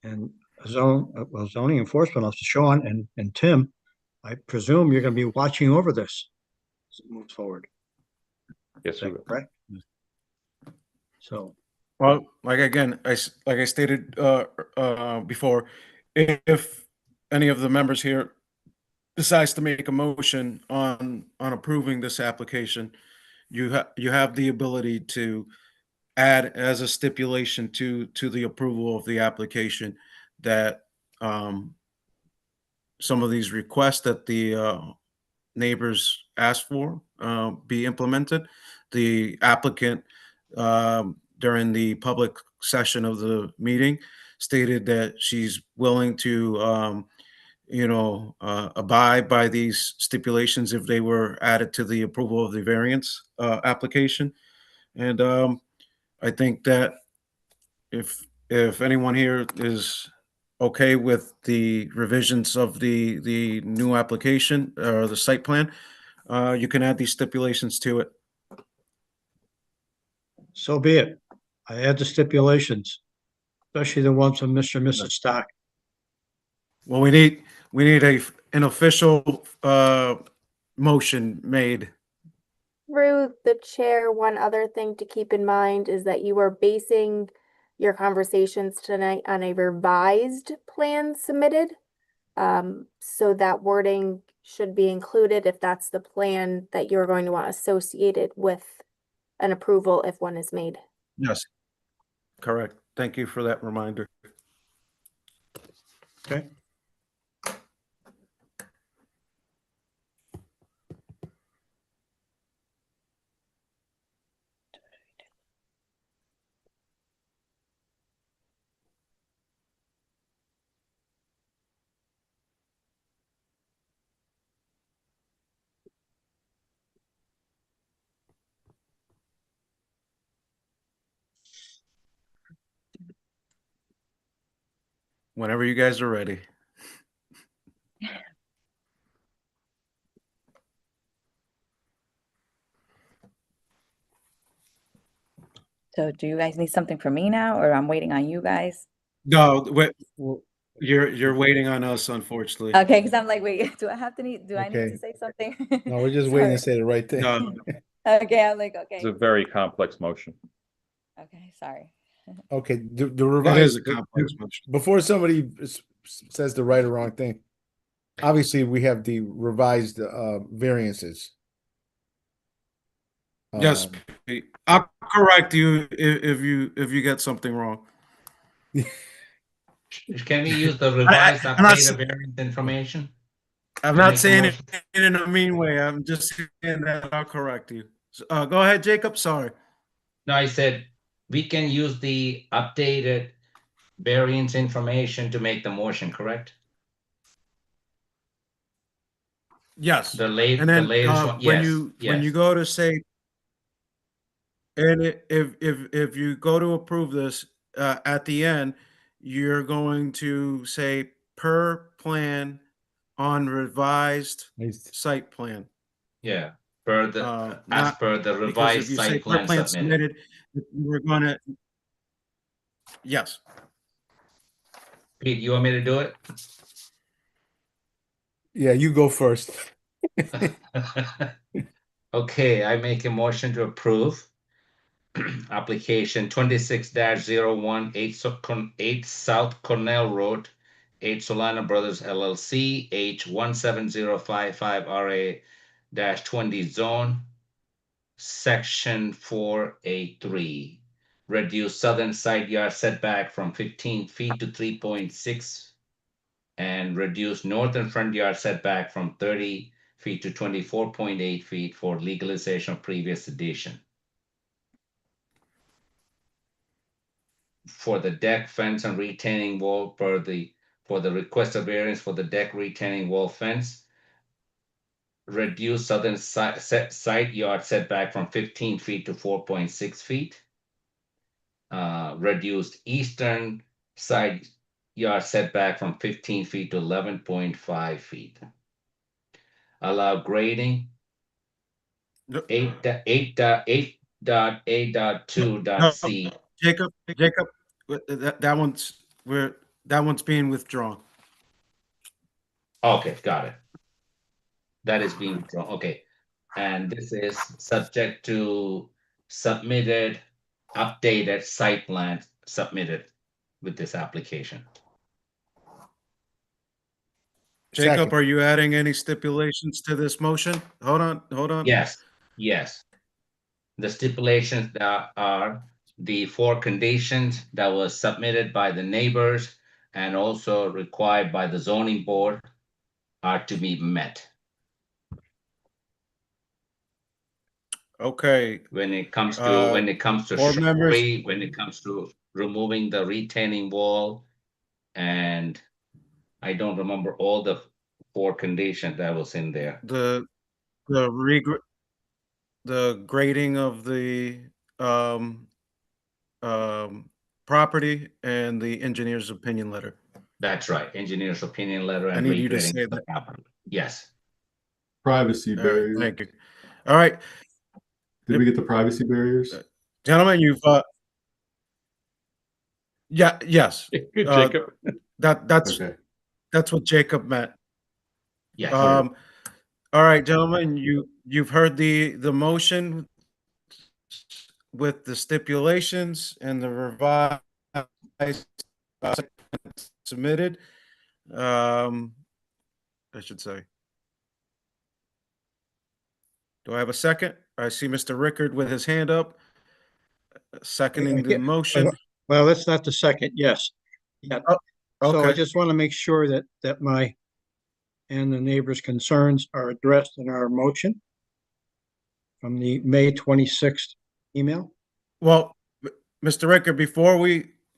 And zoning enforcement officer Sean and Tim, I presume you're going to be watching over this as it moves forward. Yes, sir. Correct. So, well, like I stated before, if any of the members here decides to make a motion on approving this application, you have the ability to add as a stipulation to the approval of the application that some of these requests that the neighbors asked for be implemented. The applicant during the public session of the meeting stated that she's willing to abide by these stipulations if they were added to the approval of the variance application. And I think that if anyone here is okay with the revisions of the new application or the site plan, you can add these stipulations to it. so be it. I add the stipulations, especially the ones from Mr. and Mrs. Stock. Well, we need an official motion made. Through the chair, one other thing to keep in mind is that you are basing your conversations tonight on a revised plan submitted. So that wording should be included if that's the plan that you're going to want associated with an approval if one is made. Yes, correct. Thank you for that reminder. Okay. Whenever you guys are ready. So do you guys need something from me now, or I'm waiting on you guys? No, wait, you're waiting on us, unfortunately. Okay, because I'm like, wait, do I need Okay. to say something? No, we're just waiting to Sorry. say the right thing. No, Okay, I'm like, It's okay, a very complex motion. okay, sorry. Okay, the it revised. is a complex motion. Before somebody says the right or wrong thing, obviously we have the revised variances. Yes, Pete. I'll correct you if you get something wrong. Can we use the revised I'm not updated variance information? I'm to not make the saying it motion? in a mean way. I'm just saying that I'll correct you. Go ahead, Jacob. Sorry. No, I said we can use the updated variance information to make the motion, correct? Yes. The And then latest one, when yes, you yes. go to say, and if you go to approve this at the end, you're going to say per plan on revised site plan. Yeah, per the, as Not per the because if revised you say site per plan plan submitted. submitted, we're gonna, yes. Pete, you want me to do it? Yeah, you go first. Okay, I make a motion to approve application 26-01 8 South Cornell Road, 8 Solana Brothers LLC, H17055 RA-20 zone, section 4A3. Reduce southern side yard setback from 15 feet to 3.6 and reduce northern front yard setback from 30 feet to 24.8 feet for legalization of previous addition. For the deck, fence, and retaining wall for the requested variance for the deck, retaining wall, fence, reduce southern side yard setback from 15 feet to 4.6 feet. Reduced eastern side yard setback from 15 feet to 11.5 feet. Allow grading 8.8.8.2.c. Jacob, that one's being withdrawn. Okay, got it. That is being withdrawn. Okay. And this is subject to submitted, updated site plan submitted with this application. Jacob, Second. are you adding any stipulations to this motion? Hold on. Yes, yes. The stipulations that are the 4 conditions that was submitted by the neighbors and also required by the zoning board are to be met. Okay. When it comes to board members, shrubbery, when it comes to removing the retaining wall, and I don't remember all the 4 conditions that was in there. the grading of the um, property and the engineer's opinion letter. That's right, engineer's opinion letter I and need you to regrading say the that. property. Yes. Privacy All right, barriers. thank you. All right, Did we get the privacy barriers? gentlemen, you've yes. Good, Jacob. That's Okay. that's what Jacob meant. Yes. All right, gentlemen, you've heard the motion with the stipulations and the revised submitted. I should say. Do I have a second? I see Mr. Rickard with his hand up, seconding the motion. Well, that's not the second, yes. Yeah. Oh, So I okay. just want to make sure that my and the neighbors' concerns are addressed in our motion from the May 26th email. Well, Mr. Rickard, before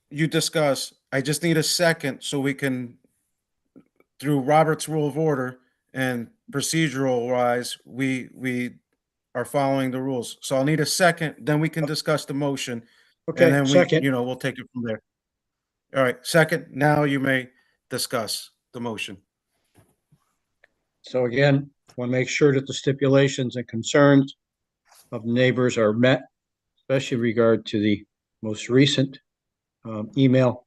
you discuss, I just need a second so we can, through Robert's Rule of Order and procedural wise, we are following the rules. So I'll need a second, then we can discuss the motion. Okay, And then second. we'll take it from there. All right, second, now you may discuss the motion. So again, want to make sure that the stipulations and concerns of neighbors are met, especially regard to the most recent email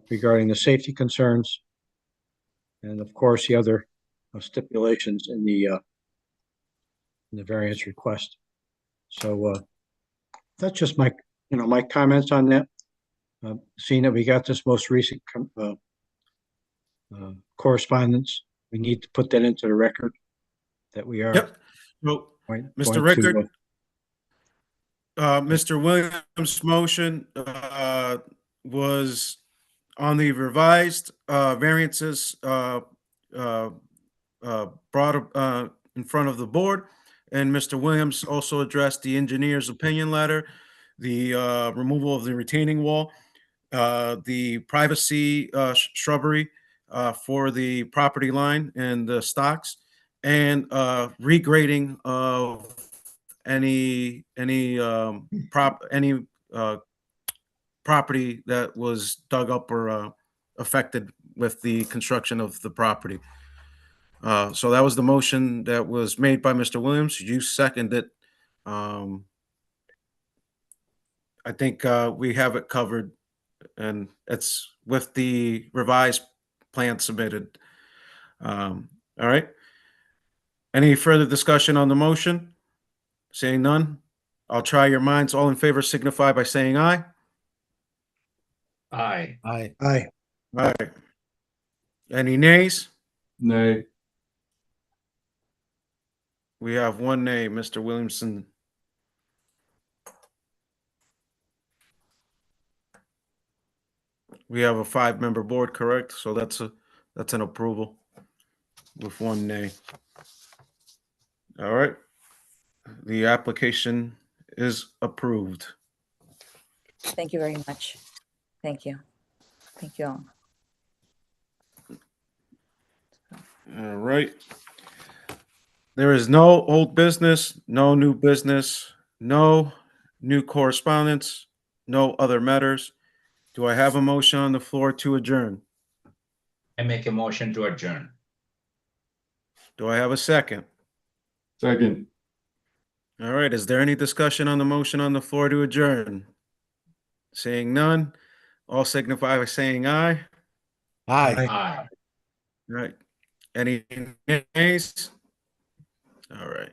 regarding the safety concerns. And of course, the other stipulations in the variance request. So that's just my comments on that. Seeing that we got this most recent correspondence, we need to put that into the record that we are. Yep. So, Mr. going Rickard, to, Mr. Williams' motion was on the revised variances brought in front of the board. And Mr. Williams also addressed the engineer's opinion letter, the removal of the retaining wall, the privacy shrubbery for the property line and the stocks, and regrading of any property that was dug up or affected with the construction of the property. So that was the motion that was made by Mr. Williams. You seconded it. I think we have it covered, and it's with the revised plan submitted. All right. Any further discussion on the motion? Seeing none, I'll try your minds. All in favor signify by saying aye. Aye. Aye. All right. Any nays? Nay. We have one nay, Mr. Williamson. We have a 5-member board, correct? So that's an approval with one nay. All right. The application is approved. Thank you very much. Thank you. Thank you all. All right. There is no old business, no new business, no new correspondence, no other matters. Do I have a motion on the floor to adjourn? I make a motion to adjourn. Do I have a second? Second. All right. Is there any discussion on the motion on the floor to adjourn? Seeing none, all signify by saying aye. Aye. Aye. All right. Any nays? All right.